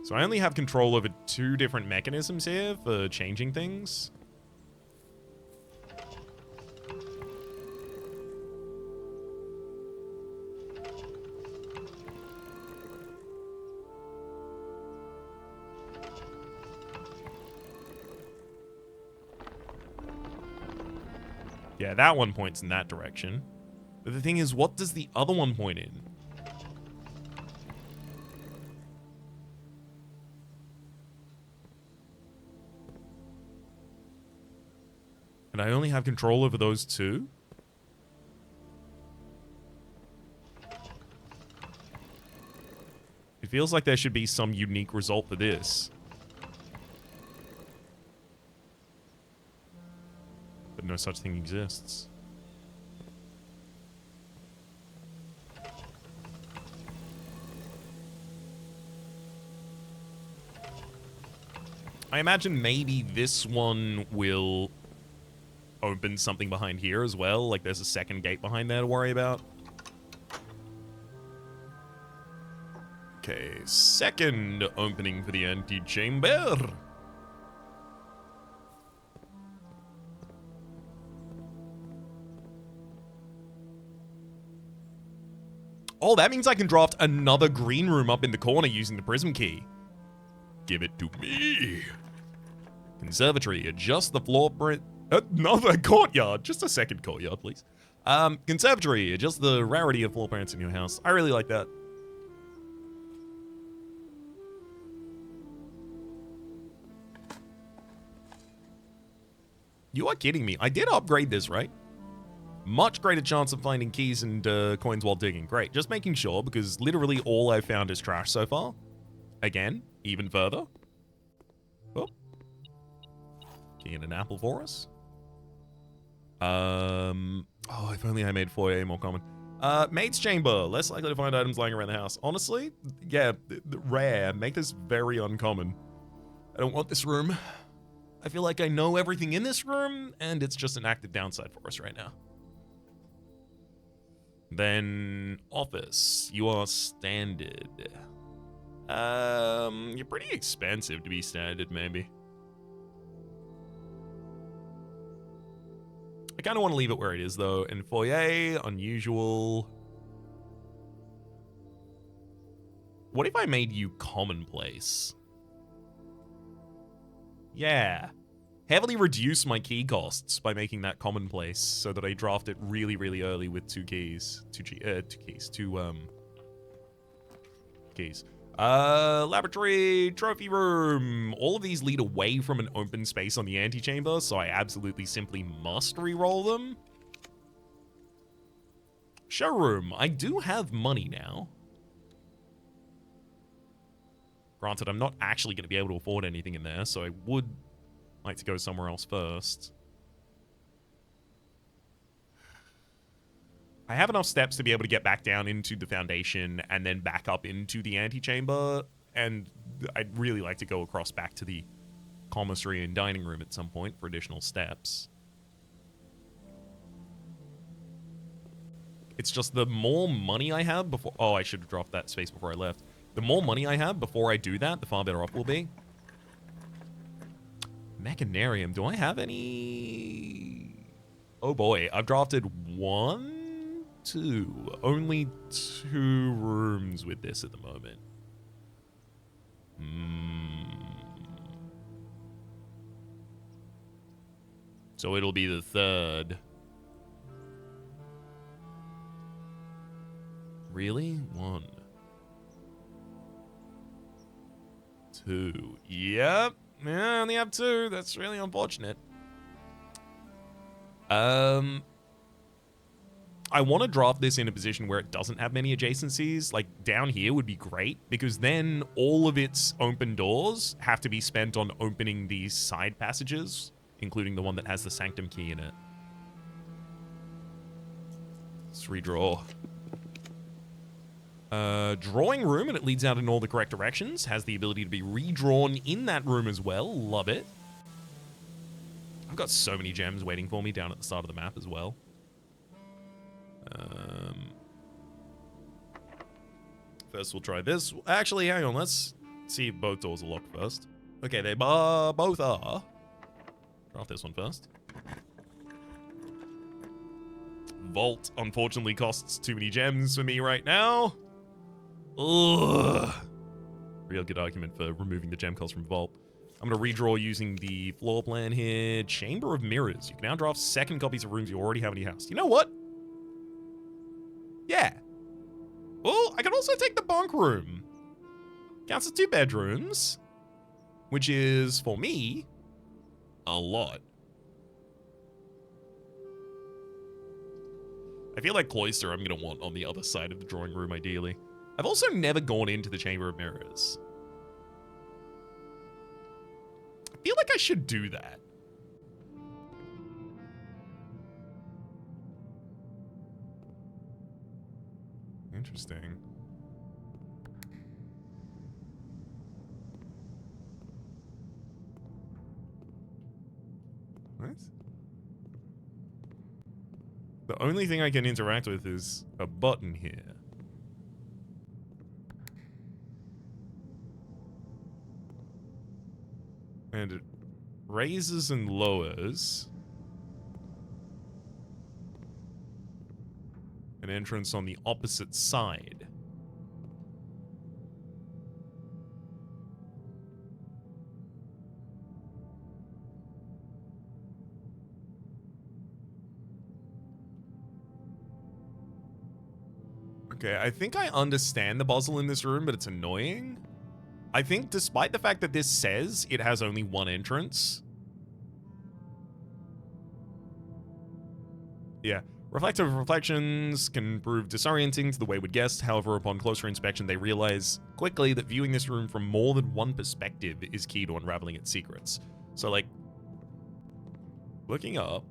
So I only have control over 2 different mechanisms here for changing things. Yeah, that one points in that direction. But the thing is, what does the other one point in? And I only have control over those 2? It feels like there should be some unique result for this. But no such thing exists. I imagine maybe this one will open something behind here as well. Like there's a second gate behind there to worry about. Okay, second opening for the antechamber. Oh, that means I can draft another green room up in the corner using the prism key. Give it to me. Conservatory, adjust the floor print. Another courtyard. Just a second courtyard, please. Conservatory, adjust the rarity of floor plans in your house. I really like that. You are kidding me. I did upgrade this, right? Much greater chance of finding keys and coins while digging. Great. Just making sure, because literally all I've found is trash so far. Again, even further. Oh. Getting an apple for us. Oh, if only I made foyer more common. Maid's chamber. Less likely to find items lying around the house. Honestly, yeah, rare. Make this very uncommon. I don't want this room. I feel like I know everything in this room, and it's just an active downside for us right now. Then, office. You are standard. You're pretty expensive to be standard, maybe. I kind of want to leave it where it is, though. And foyer, unusual. What if I made you commonplace? Yeah. Heavily reduce my key costs by making that commonplace so that I draft it really, really early with 2 keys. Two keys. Laboratory, trophy room. All of these lead away from an open space on the antechamber, so I absolutely simply must re-roll them. Showroom. I do have money now. Granted, I'm not actually going to be able to afford anything in there, so I would like to go somewhere else first. I have enough steps to be able to get back down into the foundation and then back up into the antechamber, and I'd really like to go across back to the commissary and dining room at some point for additional steps. It's just the more money I have before... Oh, I should have dropped that space before I left. The more money I have before I do that, the far better off we'll be. Mechanarium. Do I have any... Oh boy, I've drafted 1, 2. Only 2 rooms with this at the moment. So it'll be the 3rd. Really? 1. 2. Yep. Yeah, I only have 2. That's really unfortunate. I want to draft this in a position where it doesn't have many adjacencies. Like, down here would be great, because then all of its open doors have to be spent on opening these side passages, including the one that has the sanctum key in it. Let's redraw. Drawing room, and it leads out in all the correct directions. Has the ability to be redrawn in that room as well. Love it. I've got so many gems waiting for me down at the start of the map as well. First, we'll try this. Actually, hang on. Let's see if both doors are locked first. Okay, they both are. Draft this one first. Vault, unfortunately, costs too many gems for me right now. Ugh. Real good argument for removing the gem cost from Vault. I'm going to redraw using the floor plan here. Chamber of Mirrors. You can now draft 2nd copies of rooms you already have in your house. You know what? Yeah. Well, I can also take the bunk room. Counts as 2 bedrooms, which is, for me, a lot. I feel like Cloister I'm going to want on the other side of the drawing room, ideally. I've also never gone into the Chamber of Mirrors. I feel like I should do that. Interesting. What? The only thing I can interact with is a button here. And it raises and lowers an entrance on the opposite side. Okay, I think I understand the puzzle in this room, but it's annoying. I think despite the fact that this says it has only 1 entrance. Yeah. Reflective reflections can prove disorienting to the wayward guest. However, upon closer inspection, they realize quickly that viewing this room from more than one perspective is key to unraveling its secrets. So, like, looking up,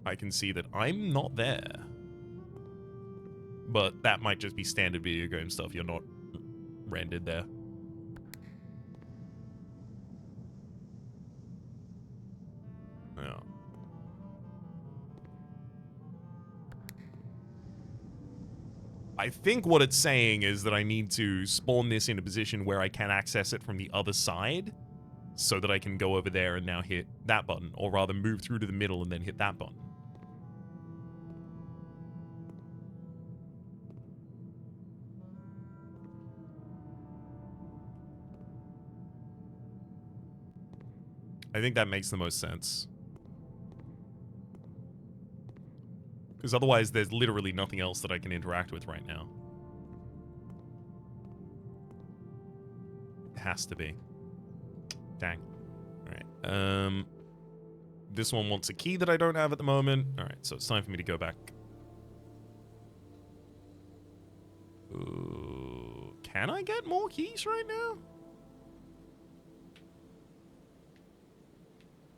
I can see that I'm not there. But that might just be standard video game stuff. You're not rendered there. Yeah. I think what it's saying is that I need to spawn this in a position where I can access it from the other side so that I can go over there and now hit that button, or rather move through to the middle and then hit that button. I think that makes the most sense. Because otherwise, there's literally nothing else that I can interact with right now. It has to be. Dang. Alright. This one wants a key that I don't have at the moment. Alright, so it's time for me to go back. Ooh, can I get more keys right now?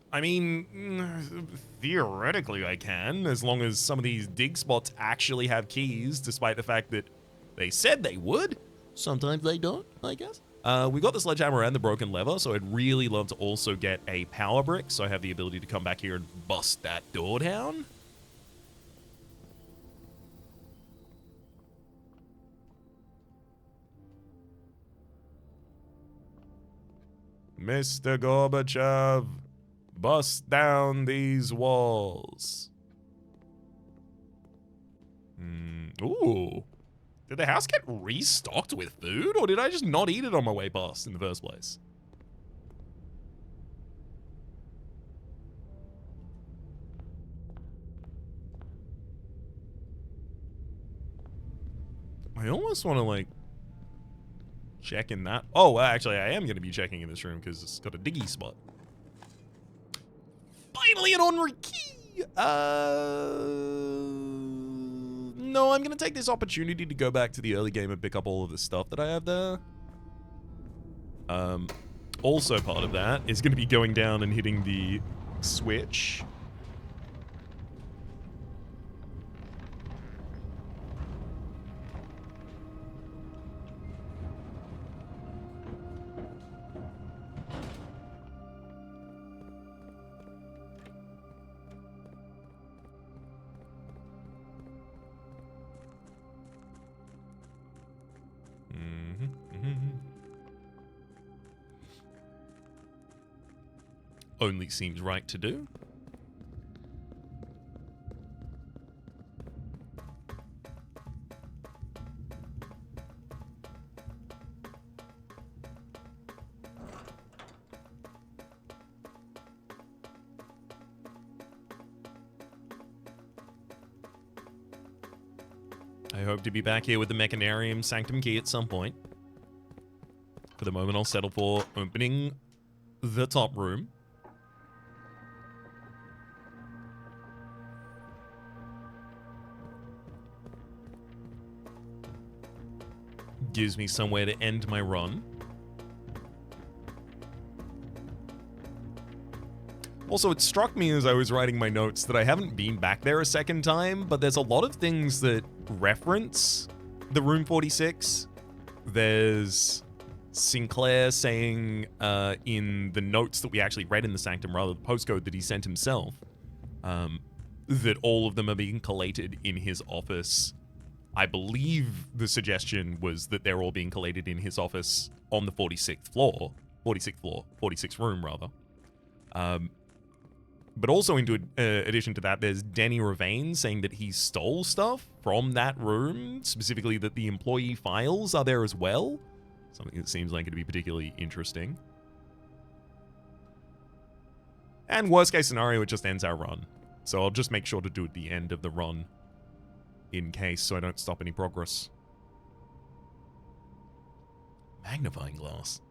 I mean, theoretically I can, as long as some of these dig spots actually have keys, despite the fact that they said they would. Sometimes they don't, I guess. We got the sledgehammer and the broken lever, so I'd really love to also get a power brick, so I have the ability to come back here and bust that door down. Mr. Gorbachev, bust down these walls. Ooh. Did the house get restocked with food, or did I just not eat it on my way past in the first place? I almost want to, like, check in that. Oh, well, actually, I am going to be checking in this room because it's got a diggy spot. Finally, an ornery key! No, I'm going to take this opportunity to go back to the early game and pick up all of the stuff that I have there. Also part of that is going to be going down and hitting the switch. Only seems right to do. I hope to be back here with the Mechanarium Sanctum key at some point. For the moment, I'll settle for opening the top room. Gives me somewhere to end my run. Also, it struck me as I was writing my notes that I haven't been back there a second time, but there's a lot of things that reference the Room 46. There's Sinclair saying in the notes that we actually read in the Sanctum, rather the postcode that he sent himself, that all of them are being collated in his office. I believe the suggestion was that they're all being collated in his office on the 46th room, rather. But also, in addition to that, there's Denny Ravane saying that he stole stuff from that room, specifically that the employee files are there as well. Something that seems like it'd be particularly interesting. And worst case scenario, it just ends our run. So I'll just make sure to do it at the end of the run, in case, so I don't stop any progress. Magnifying glass.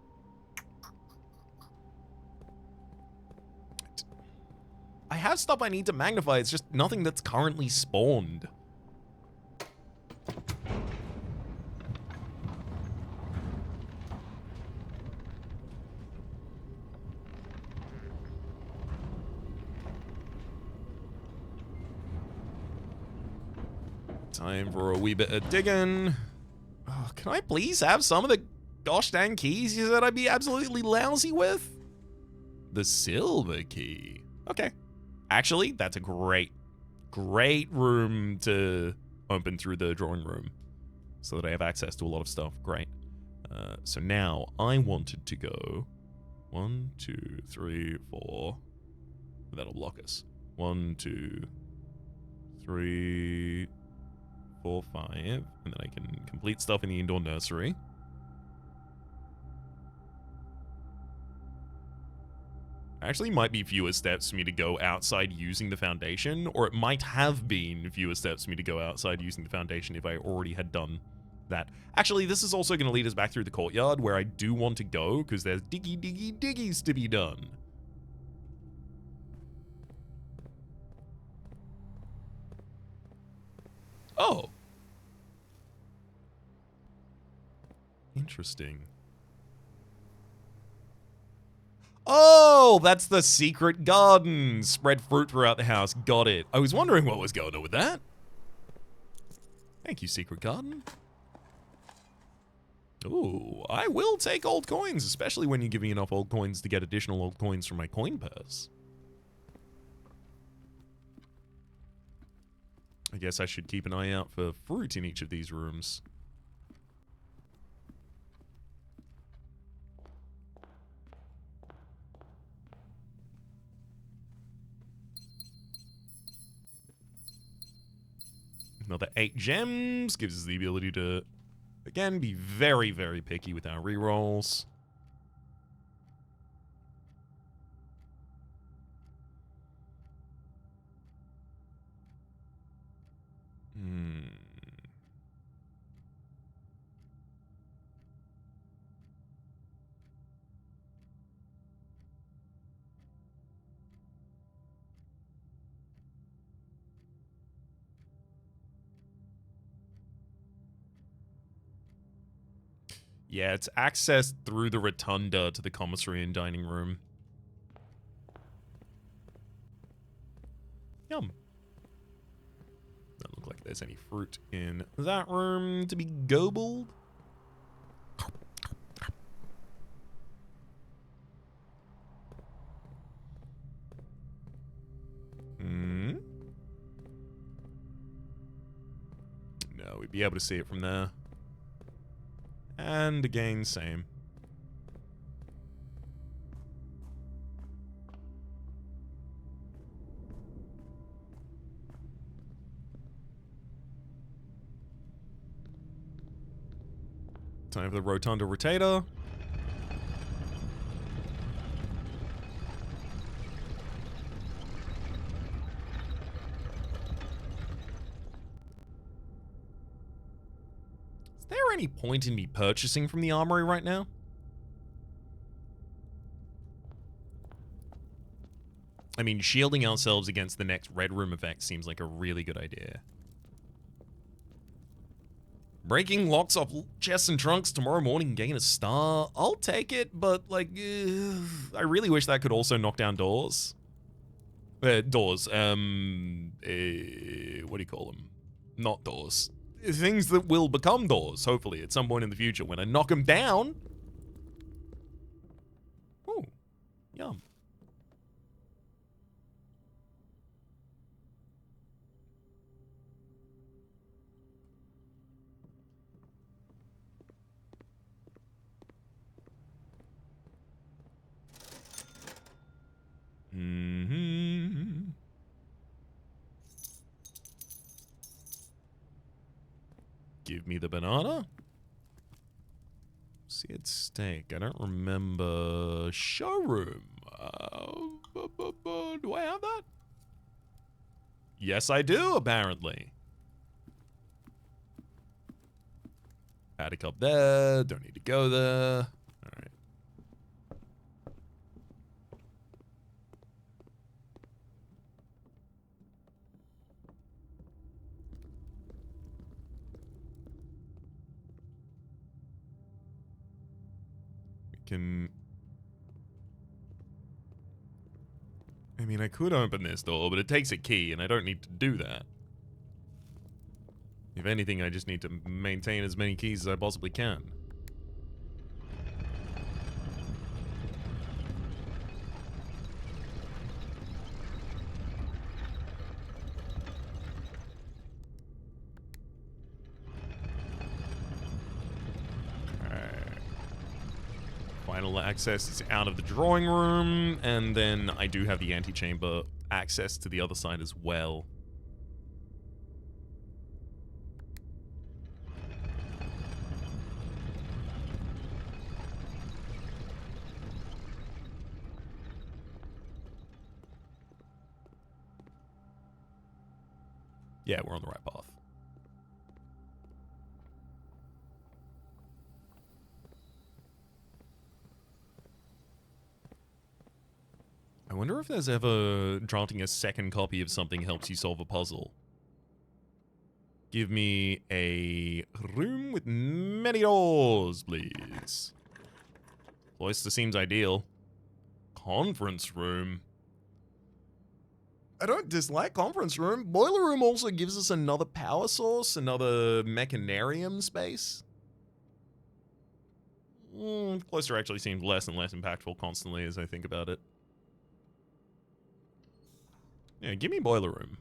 I have stuff I need to magnify, it's just nothing that's currently spawned. Time for a wee bit of digging. Oh, can I please have some of the gosh dang keys you said I'd be absolutely lousy with? The silver key. Okay. Actually, that's a great room to open through the drawing room so that I have access to a lot of stuff. Great. So now I wanted to go 1, 2, 3, 4. That'll block us. 1, 2, 3, 4, 5, and then I can complete stuff in the indoor nursery. Actually, might be fewer steps for me to go outside using the foundation, or it might have been fewer steps for me to go outside using the foundation if I already had done that. Actually, this is also going to lead us back through the courtyard, where I do want to go, because there's diggies to be done. Oh. Interesting. Oh, that's the secret garden. Spread fruit throughout the house. Got it. I was wondering what was going on with that. Thank you, secret garden. Ooh, I will take old coins, especially when you give me enough old coins to get additional old coins from my coin purse. I guess I should keep an eye out for fruit in each of these rooms. Another 8 gems gives us the ability to, again, be very, very picky with our rerolls. Yeah, it's accessed through the rotunda to the commissary and dining room. Yum. Doesn't look like there's any fruit in that room to be gobbled. No, we'd be able to see it from there. And again, same. Time for the rotunda rotator. Is there any point in me purchasing from the armory right now? I mean, shielding ourselves against the next red room effect seems like a really good idea. Breaking locks off chests and trunks tomorrow morning, gain a star. I'll take it, but like, I really wish that could also knock down doors. Doors. What do you call them? Not doors. Things that will become doors, hopefully, at some point in the future. When I knock them down. Oh, yum. Give me the banana. Seared steak. I don't remember. Showroom. Do I have that? Yes, I do, apparently. Attic up there. Don't need to go there. Alright. Can... I mean, I could open this door, but it takes a key, and I don't need to do that. If anything, I just need to maintain as many keys as I possibly can. Final access is out of the drawing room, and then I do have the antechamber access to the other side as well. Yeah, we're on the right path. I wonder if there's ever drafting a second copy of something helps you solve a puzzle. Give me a room with many doors, please. Cloister seems ideal. Conference room. I don't dislike conference room. Boiler room also gives us another power source, another mechanarium space. Cloister actually seems less and less impactful constantly as I think about it. Yeah, give me boiler room.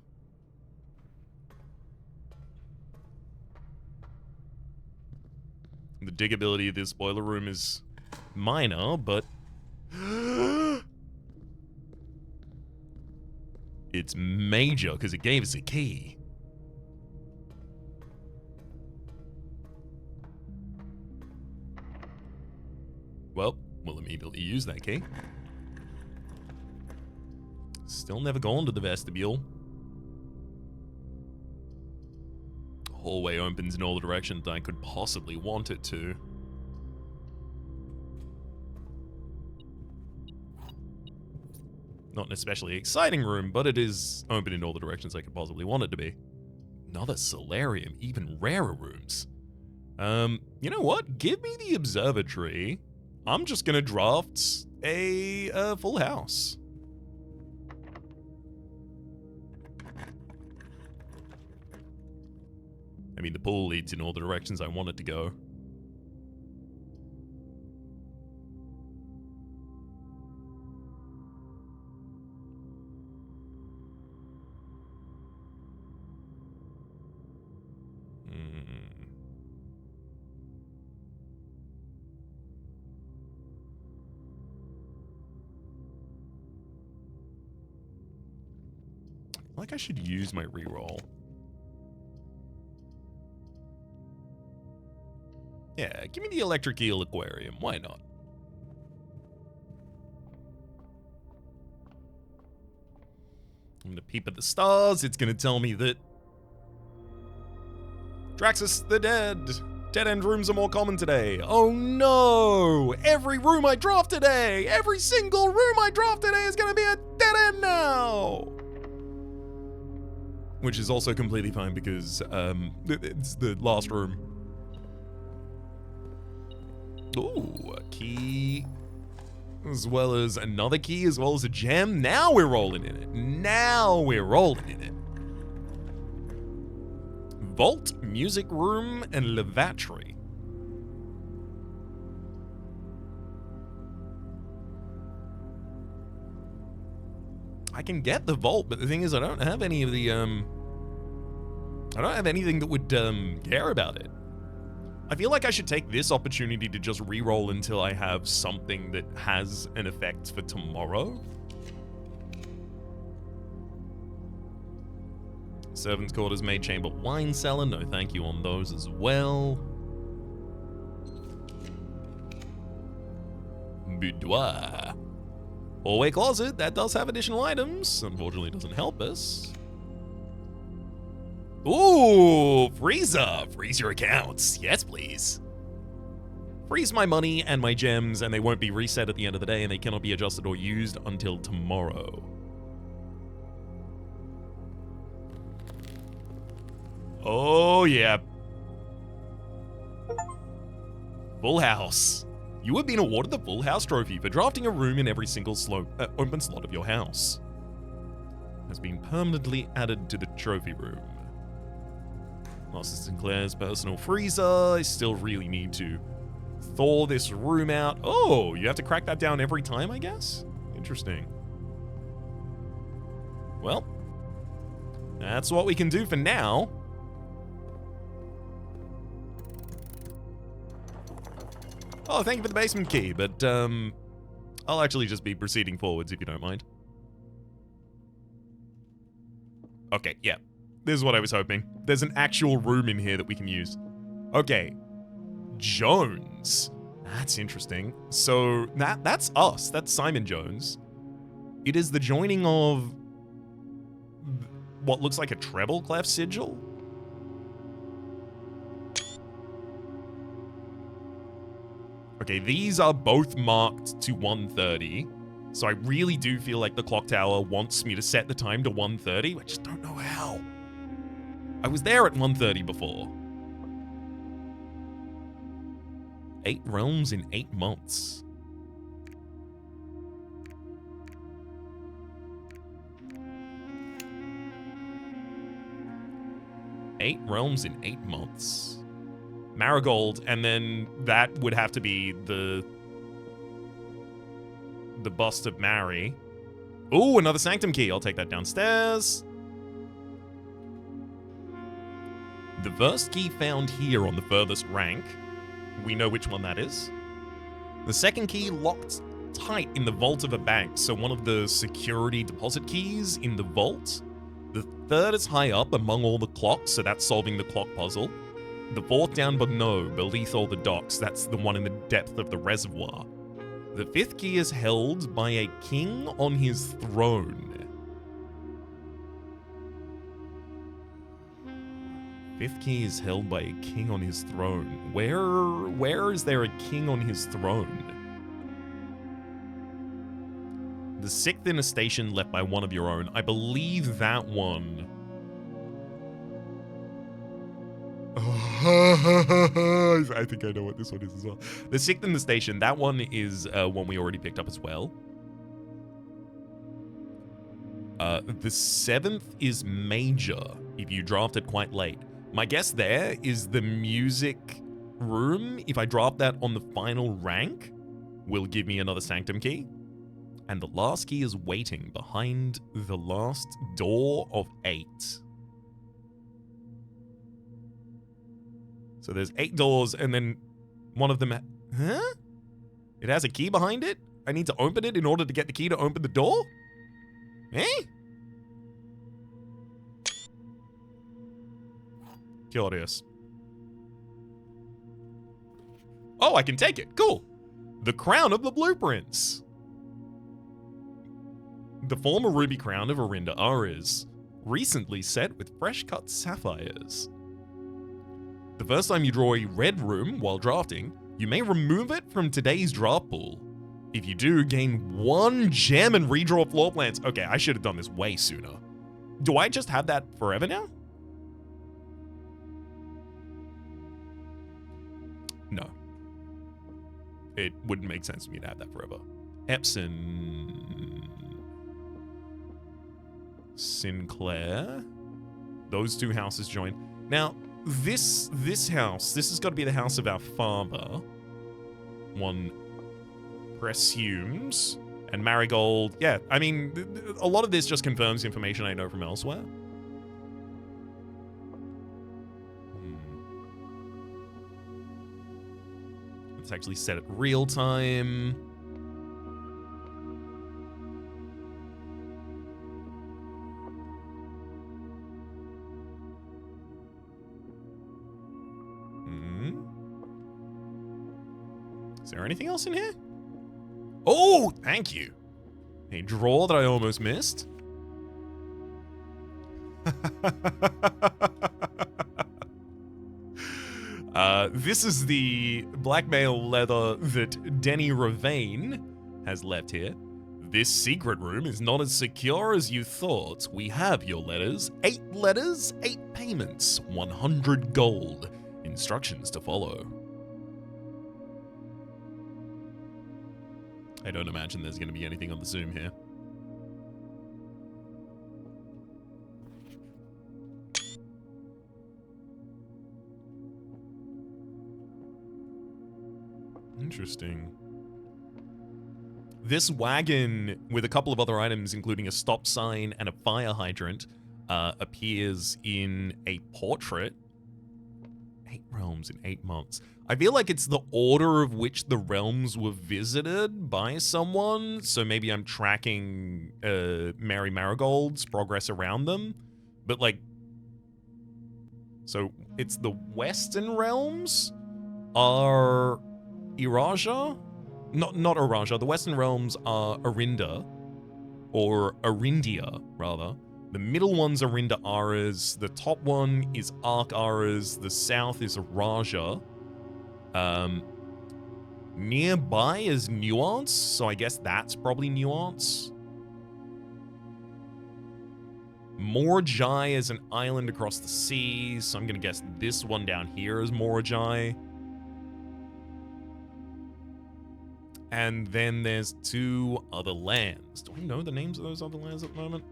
The digability of this boiler room is minor, but... it's major, because it gave us a key. immediately use that key. Still never gone to the vestibule. Hallway opens in all the directions I could possibly want it to. Not an especially exciting room, but it is open in all the directions I could possibly want it to be. Another solarium, even rarer rooms. You know what? Give me the observatory. I'm just gonna draft a full house. I mean, the pool leads in all the directions I want it to go. Like I should use my reroll. Yeah, give me the electric eel aquarium. Why not? I'm gonna peep at the stars. It's gonna tell me that Draxus the dead. Dead end rooms are more common today. Oh no! Every room I draft today, every single room I draft today is gonna be a dead end now. Which is also completely fine because it's the last room. Ooh, a key, as well as another key, as well as a gem. Now we're rolling in it. Now we're rolling in it. Vault, music room, and lavatory. I can get the vault, but the thing is, I don't have any of the I don't have anything that would care about it. I feel like I should take this opportunity to just reroll until I have something that has an effect for tomorrow. Servants' quarters, maid chamber, wine cellar. No thank you on those as well. Boudoir. Hallway closet, that does have additional items. Unfortunately, doesn't help us. Ooh, freezer. Freeze your accounts. Yes, please. Freeze my money and my gems, and they won't be reset at the end of the day, and they cannot be adjusted or used until tomorrow. Oh, yeah. Full house. You have been awarded the Full House trophy for drafting a room in every single open slot of your house. Has been permanently added to the trophy room. Master Sinclair's personal freezer. I still really need to thaw this room out. Oh, you have to crack that down every time, I guess? Interesting. Well, that's what we can do for now. Oh, thank you for the basement key, but I'll actually just be proceeding forwards if you don't mind. Okay, yeah. This is what I was hoping. There's an actual room in here that we can use. Okay. Jones. That's interesting. So, that's us. That's Simon Jones. It is the joining of what looks like a treble clef sigil. Okay, these are both marked to 1:30. So I really do feel like the clock tower wants me to set the time to 1:30. I just don't know how. I was there at 1:30 before. 8 realms in 8 months. Eight realms in 8 months. Marigold, and then that would have to be the bust of Mary. Ooh, another sanctum key. I'll take that downstairs. The first key found here on the furthest rank. We know which one that is. The second key locked tight in the vault of a bank, so one of the security deposit keys in the vault. The third is high up among all the clocks, so that's solving the clock puzzle. The fourth down below, beneath all the docks, that's the one in the depth of the reservoir. The fifth key is held by a king on his throne. Fifth key is held by a king on his throne. Where is there a king on his throne? The sixth in a station left by one of your own. I believe that one. I think I know what this one is as well. The sixth in the station, that one is one we already picked up as well. The seventh is major, if you draft it quite late. My guess there is the music room, if I drop that on the final rank, will give me another sanctum key. And the last key is waiting behind the last door of 8. So there's 8 doors, and then one of them... Huh? It has a key behind it? I need to open it in order to get the key to open the door? Eh? Curious. Oh, I can take it. Cool. The crown of the blueprints. The former ruby crown of Arinda Ares, recently set with fresh-cut sapphires. The first time you draw a red room while drafting, you may remove it from today's draft pool. If you do, gain 1 gem and redraw floor plans. Okay, I should have done this way sooner. Do I just have that forever now? No. It wouldn't make sense for me to have that forever. Epson... Sinclair. Those 2 houses join. Now, this house, this has got to be the house of our father. One presumes. And Marigold, yeah, I mean, a lot of this just confirms information I know from elsewhere. Let's actually set it real time. Is there anything else in here? Oh, thank you. A drawer that I almost missed. This is the blackmail leather that Denny Ravane has left here. This secret room is not as secure as you thought. We have your letters. 8 letters, 8 payments, 100 gold. Instructions to follow. I don't imagine there's going to be anything on the Zoom here. Interesting. This wagon, with a couple of other items, including a stop sign and a fire hydrant, appears in a portrait. 8 realms in 8 months. I feel like it's the order of which the realms were visited by someone, so maybe I'm tracking Mary Marigold's progress around them. But, like... So, it's the Western realms are Iraja? Not Iraja. The Western realms are Arinda, or Arindia, rather. The middle one's Arinda Ares. The top one is Arc Ares. The south is Raja. Nearby is Nuance, so I guess that's probably Nuance. Morajai is an island across the sea, so I'm gonna guess this one down here is Morajai. And then there's 2 other lands. Do I know the names of those other lands at the moment?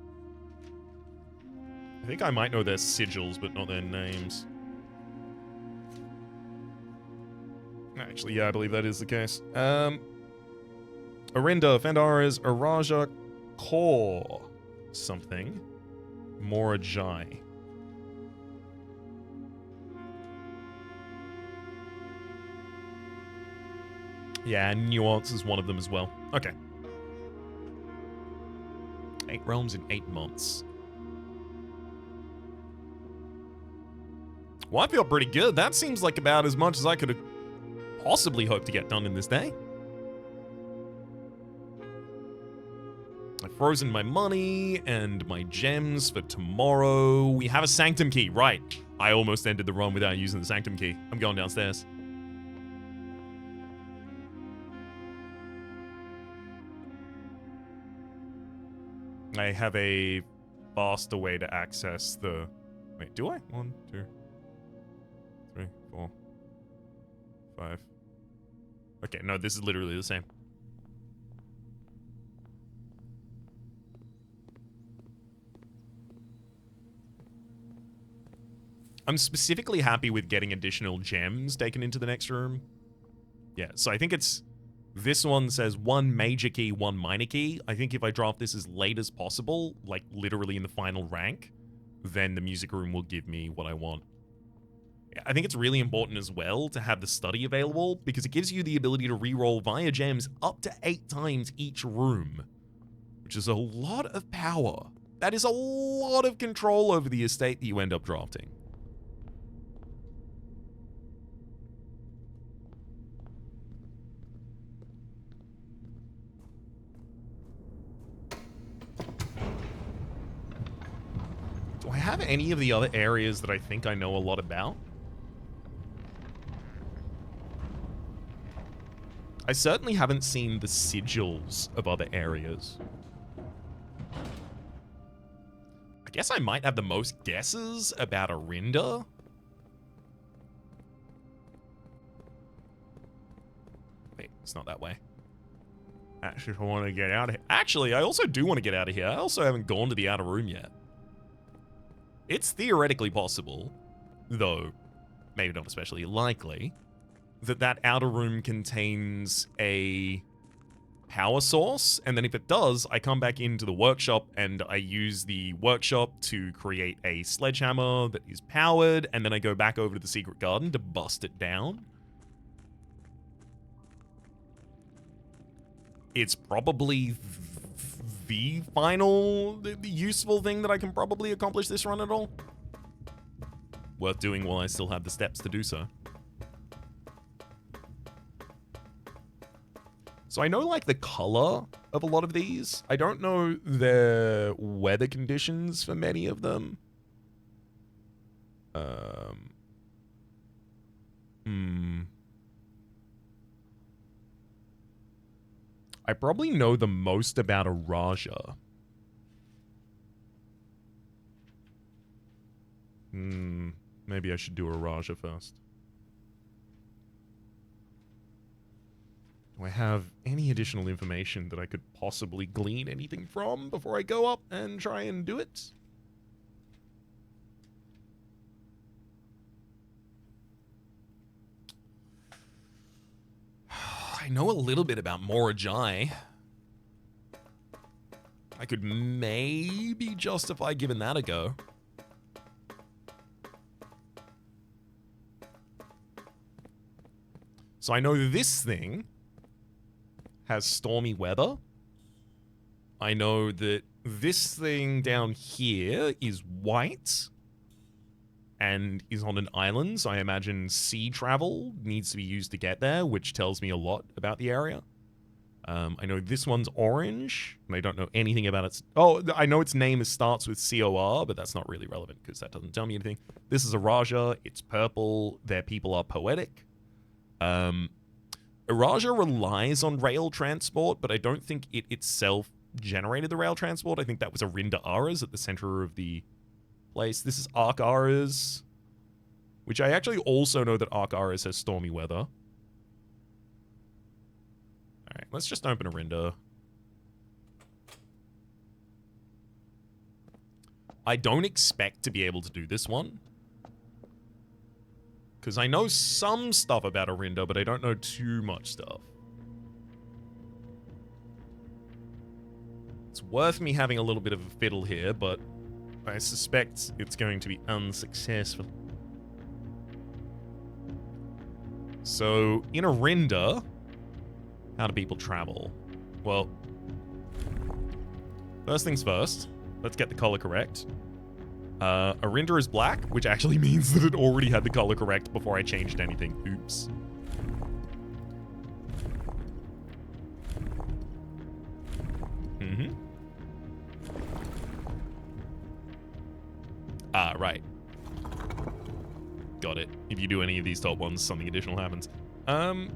I think I might know their sigils, but not their names. Actually, yeah, I believe that is the case. Arinda, Fendaris, Araja, Kor, something. Morajai. Yeah, Nuance is one of them as well. Okay. 8 realms in 8 months. Well, I feel pretty good. That seems like about as much as I could have possibly hoped to get done in this day. frozen my money and my gems for tomorrow. We have a sanctum key, right. I almost ended the run without using the sanctum key. I'm going downstairs. I have a faster way to access the... Wait, do I? 1, 2, 3, 4, 5. Okay, no, this is literally the same. I'm specifically happy with getting additional gems taken into the next room. Yeah, so I think it's... This one says 1 major key, 1 minor key. I think if I draft this as late as possible, like literally in the final rank, then the music room will give me what I want. I think it's really important as well to have the study available because it gives you the ability to reroll via gems up to 8 times each room, which is a lot of power. That is a lot of control over the estate that you end up drafting. Do I have any of the other areas that I think I know a lot about? I certainly haven't seen the sigils of other areas. I guess I might have the most guesses about Arinda. Wait, it's not that way. Actually, if I want to get out of here. Actually, I also do want to get out of here. I also haven't gone to the outer room yet. It's theoretically possible, though maybe not especially likely, that that outer room contains a power source, and then if it does, I come back into the workshop and I use the workshop to create a sledgehammer that is powered, and then I go back over to the secret garden to bust it down. It's probably the final useful thing that I can probably accomplish this run at all. Worth doing while I still have the steps to do so. So I know, like, the color of a lot of these. I don't know the weather conditions for many of them. I probably know the most about a Raja. Maybe I should do a Raja first. Do I have any additional information that I could possibly glean anything from before I go up and try and do it? I know a little bit about Morajai. I could maybe justify giving that a go. So I know this thing has stormy weather. I know that this thing down here is white and is on an island, so I imagine sea travel needs to be used to get there, which tells me a lot about the area. I know this one's orange, and I don't know anything about its... Oh, I know its name starts with C-O-R, but that's not really relevant because that doesn't tell me anything. This is a Raja. It's purple. Their people are poetic. Raja relies on rail transport, but I don't think it itself generated the rail transport. I think that was Arinda Aras at the center of the place. This is Ark Aras, which I actually also know that Ark Aras has stormy weather. All right, let's just open Arinda. I don't expect to be able to do this one, because I know some stuff about Arinda, but I don't know too much stuff. It's worth me having a little bit of a fiddle here, but I suspect it's going to be unsuccessful. So, in Arinda, how do people travel? Well, first things first, let's get the color correct. Arinda is black, which actually means that it already had the color correct before I changed anything. Oops. Ah, right. Got it. If you do any of these top ones, something additional happens. I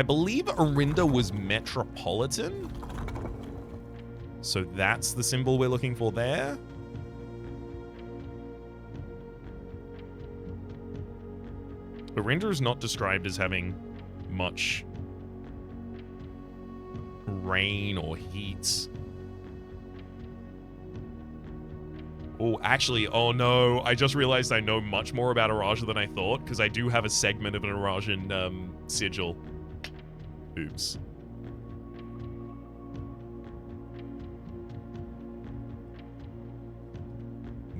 believe Orinda was metropolitan. So that's the symbol we're looking for there. Orinda is not described as having much rain or heat. Oh, actually, oh no, I just realized I know much more about Araja than I thought, because I do have a segment of an Arajan sigil. Oops.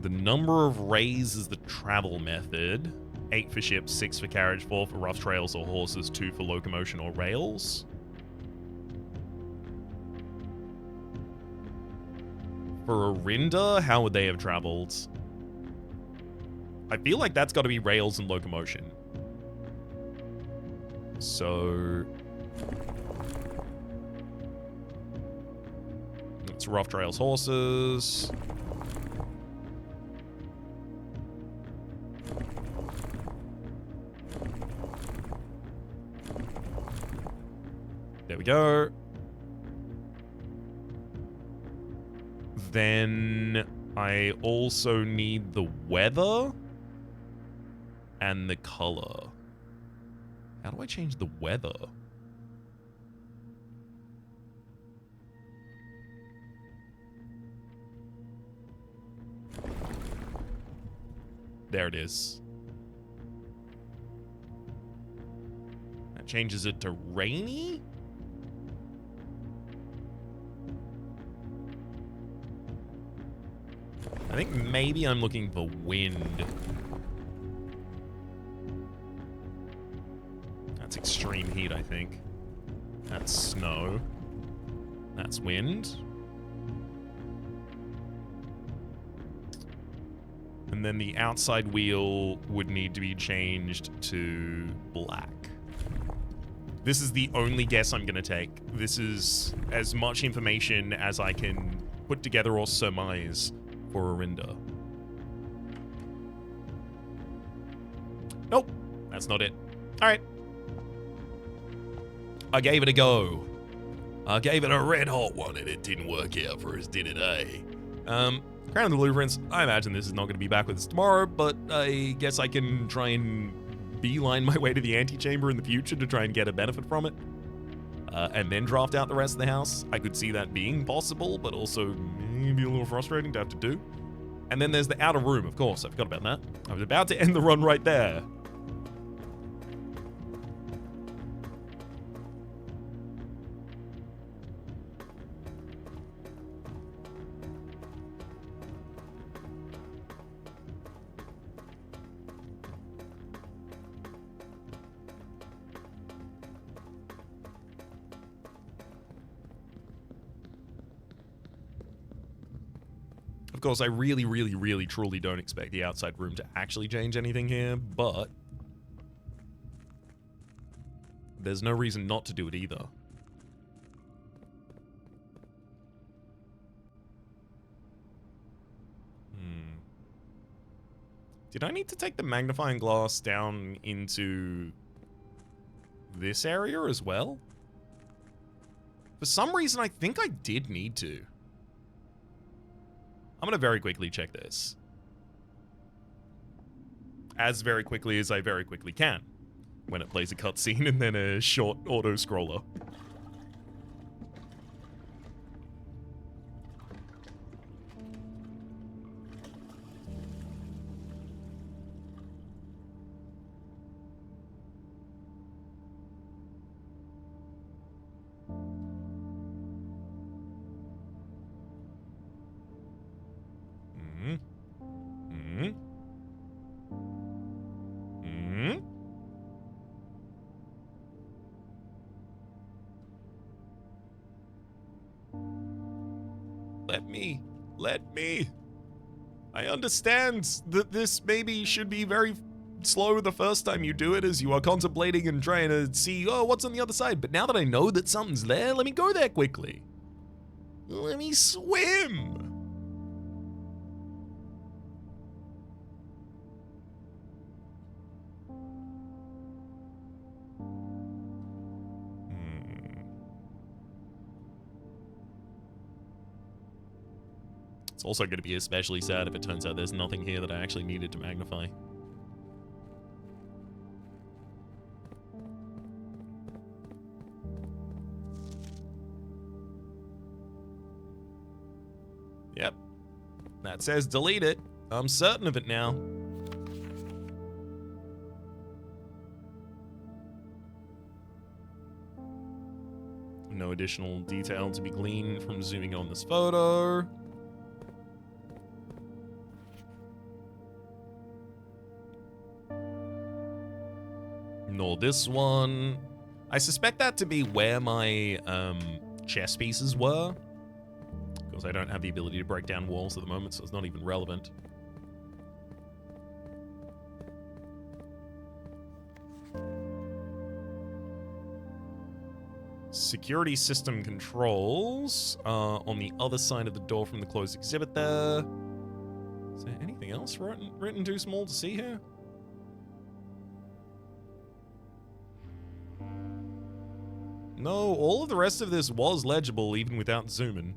The number of rays is the travel method. 8 for ships, 6 for carriage, 4 for rough trails or horses, 2 for locomotion or rails. For Orinda, how would they have traveled? I feel like that's got to be rails and locomotion. So it's rough trails, horses. There we go. Then I also need the weather and the color. How do I change the weather? There it is. That changes it to rainy? I think maybe I'm looking for wind. That's extreme heat, I think. That's snow. That's wind. And then the outside wheel would need to be changed to black. This is the only guess I'm going to take. This is as much information as I can put together or surmise for Orinda. Nope, that's not it. All right. I gave it a go. I gave it a red hot one and it didn't work out for us, did it, eh? Crown of the Blueprints, I imagine this is not going to be back with us tomorrow, but I guess I can try and beeline my way to the antechamber in the future to try and get a benefit from it. And then draft out the rest of the house. I could see that being possible, but also maybe a little frustrating to have to do. And then there's the outer room, of course. I forgot about that. I was about to end the run right there. Of course, I really, really, really, truly don't expect the outside room to actually change anything here, but there's no reason not to do it either. Did I need to take the magnifying glass down into this area as well? For some reason, I think I did need to. I'm going to very quickly check this. As very quickly as I very quickly can. When it plays a cutscene and then a short auto-scroller. Let me. I understand that this maybe should be very slow the first time you do it as you are contemplating and trying to see, oh, what's on the other side. But now that I know that something's there, let me go there quickly. Let me swim. It's also going to be especially sad if it turns out there's nothing here that I actually needed to magnify. Yep. That says delete it. I'm certain of it now. No additional detail to be gleaned from zooming on this photo. Nor this one. I suspect that to be where my chess pieces were. Because I don't have the ability to break down walls at the moment, so it's not even relevant. Security system controls on the other side of the door from the closed exhibit there. Is there anything else written too small to see here? No, all of the rest of this was legible even without zooming.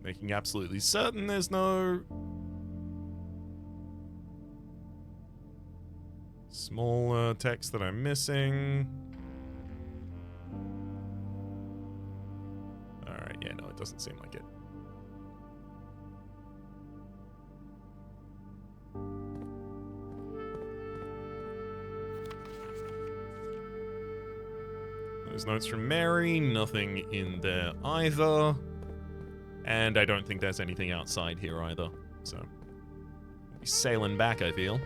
Making absolutely certain there's no small text that I'm missing. Alright, yeah, no, it doesn't seem like it. There's notes from Mary, nothing in there either. And I don't think there's anything outside here either. So, we'll be sailing back, I feel.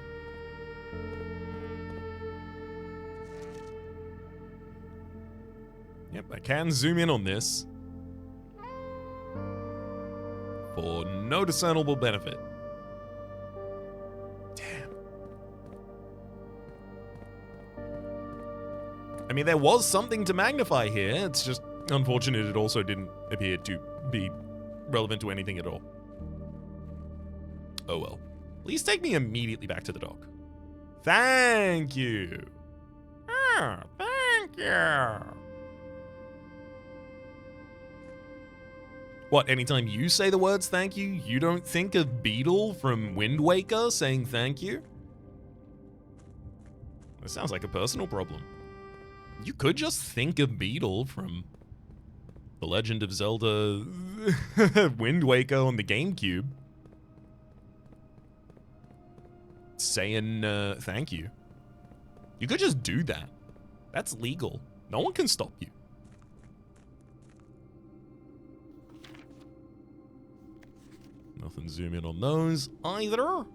Yep, I can zoom in on this. For no discernible benefit. Damn. I mean, there was something to magnify here. It's just unfortunate it also didn't appear to be relevant to anything at all. Oh well. Please take me immediately back to the dock. Thank you. Ah, thank you. What, anytime you say the words thank you, you don't think of Beetle from Wind Waker saying thank you? That sounds like a personal problem. You could just think of Beetle from The Legend of Zelda Wind Waker on the GameCube saying thank you. You could just do that. That's legal. No one can stop you. Nothing zoom in on those either.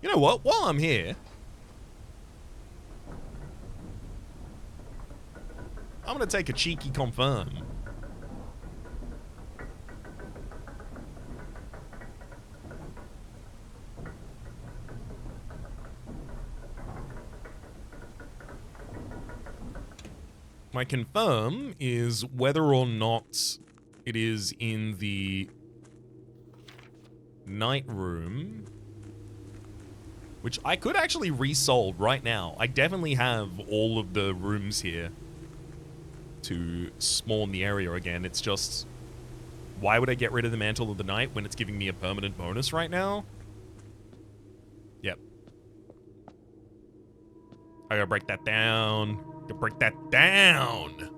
You know what? While I'm here, I'm going to take a cheeky confirm. My confirm is whether or not it is in the night room, which I could actually resolve right now. I definitely have all of the rooms here to spawn the area again. It's just, why would I get rid of the Mantle of the Night when it's giving me a permanent bonus right now? Yep. I gotta break that down. Gotta break that down.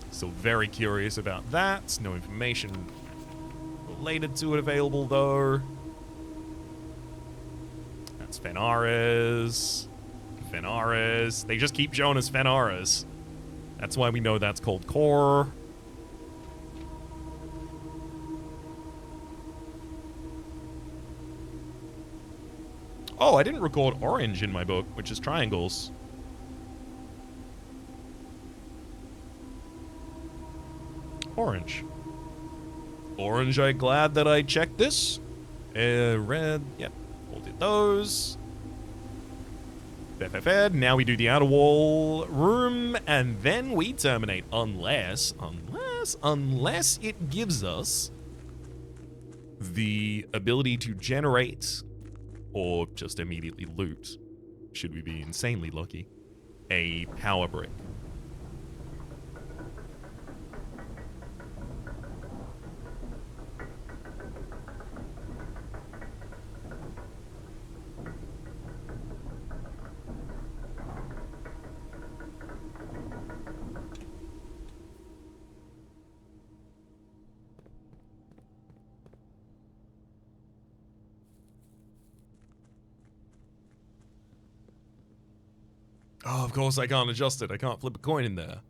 Still very curious about that. No information related to it available, though. That's Fenares. Fenares. They just keep showing us Fenares. That's why we know that's called Core. Oh, I didn't record orange in my book, which is triangles. Orange. Orange, I'm glad that I checked this. Red, yep, all did those. Fair. Now we do the outer wall room, and then we terminate, unless it gives us the ability to generate, or just immediately loot, should we be insanely lucky, a power brick. Oh, of course I can't adjust it. I can't flip a coin in there.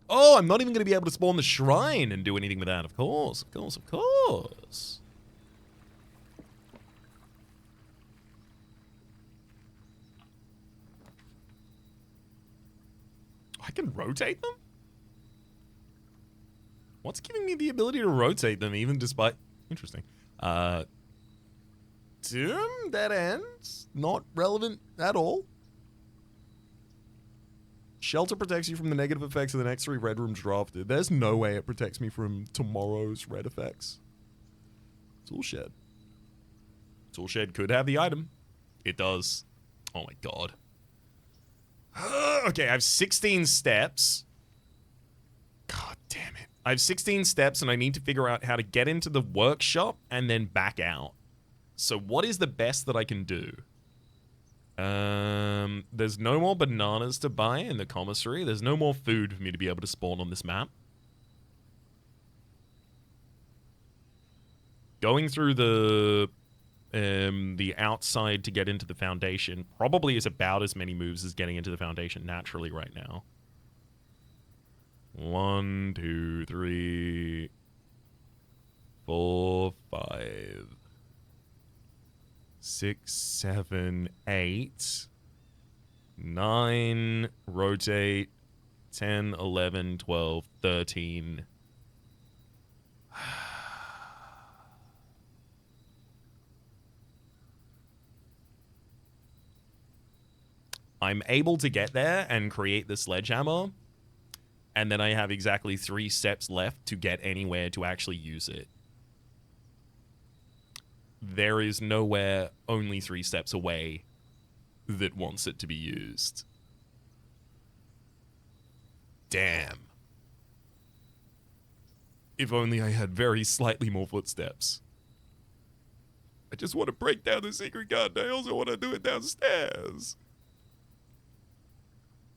Oh, I'm not even going to be able to spawn the shrine and do anything with that. Of course. I can rotate them? What's giving me the ability to rotate them even despite... Interesting. Doom? Dead ends? Not relevant at all. Shelter protects you from the negative effects of the next 3 red rooms drafted. There's no way it protects me from tomorrow's red effects. Toolshed. Toolshed could have the item. It does. Oh my god. Okay, I have 16 steps. God damn it. I have 16 steps and I need to figure out how to get into the workshop and then back out. So what is the best that I can do? There's no more bananas to buy in the commissary. There's no more food for me to be able to spawn on this map. Going through the outside to get into the foundation probably is about as many moves as getting into the foundation naturally right now. 1, 2, 3, 4, 5, 6, 7, 8, 9, rotate, 10, 11, 12, 13. I'm able to get there and create the sledgehammer, and then I have exactly 3 steps left to get anywhere to actually use it. There is nowhere only 3 steps away that wants it to be used. Damn. If only I had very slightly more footsteps. I just want to break down the secret garden. I also want to do it downstairs.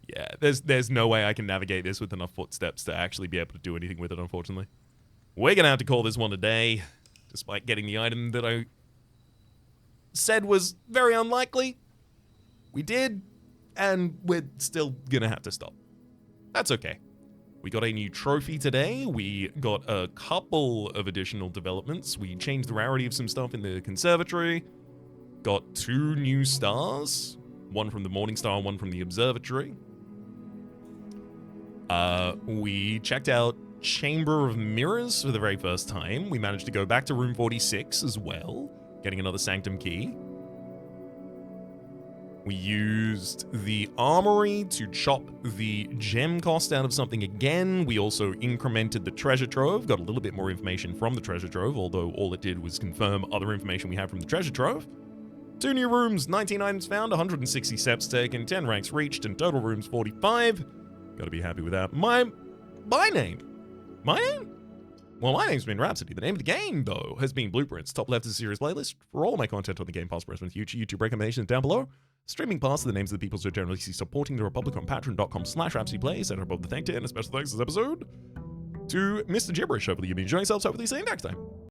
Yeah, there's no way I can navigate this with enough footsteps to actually be able to do anything with it, unfortunately. We're going to have to call this one a day, despite getting the item that I said was very unlikely. We did, and we're still going to have to stop. That's okay. We got a new trophy today. We got a couple of additional developments. We changed the rarity of some stuff in the conservatory. Got 2 new stars. One from the Morning Star, one from the Observatory. We checked out Chamber of Mirrors for the very first time. We managed to go back to room 46 as well, getting another Sanctum key. We used the Armory to chop the gem cost out of something again. We also incremented the Treasure Trove, got a little bit more information from the Treasure Trove, although all it did was confirm other information we had from the Treasure Trove. 2 new rooms, 19 items found, 160 steps taken, 10 ranks reached, and total rooms 45. Gotta be happy with that. My name? My name? Well, my name's been Rhapsody. The name of the game, though, has been Blueprints. Top left is a series playlist for all of my content on the Game Pass, present, future YouTube recommendations down below. Streaming past are the names of the people who are generally supporting the Republic on patreon.com/RhapsodyPlays, and above the thank you, and a special thanks this episode to Mr. Gibberish. Hopefully you've been enjoying yourselves. Hopefully see you next time.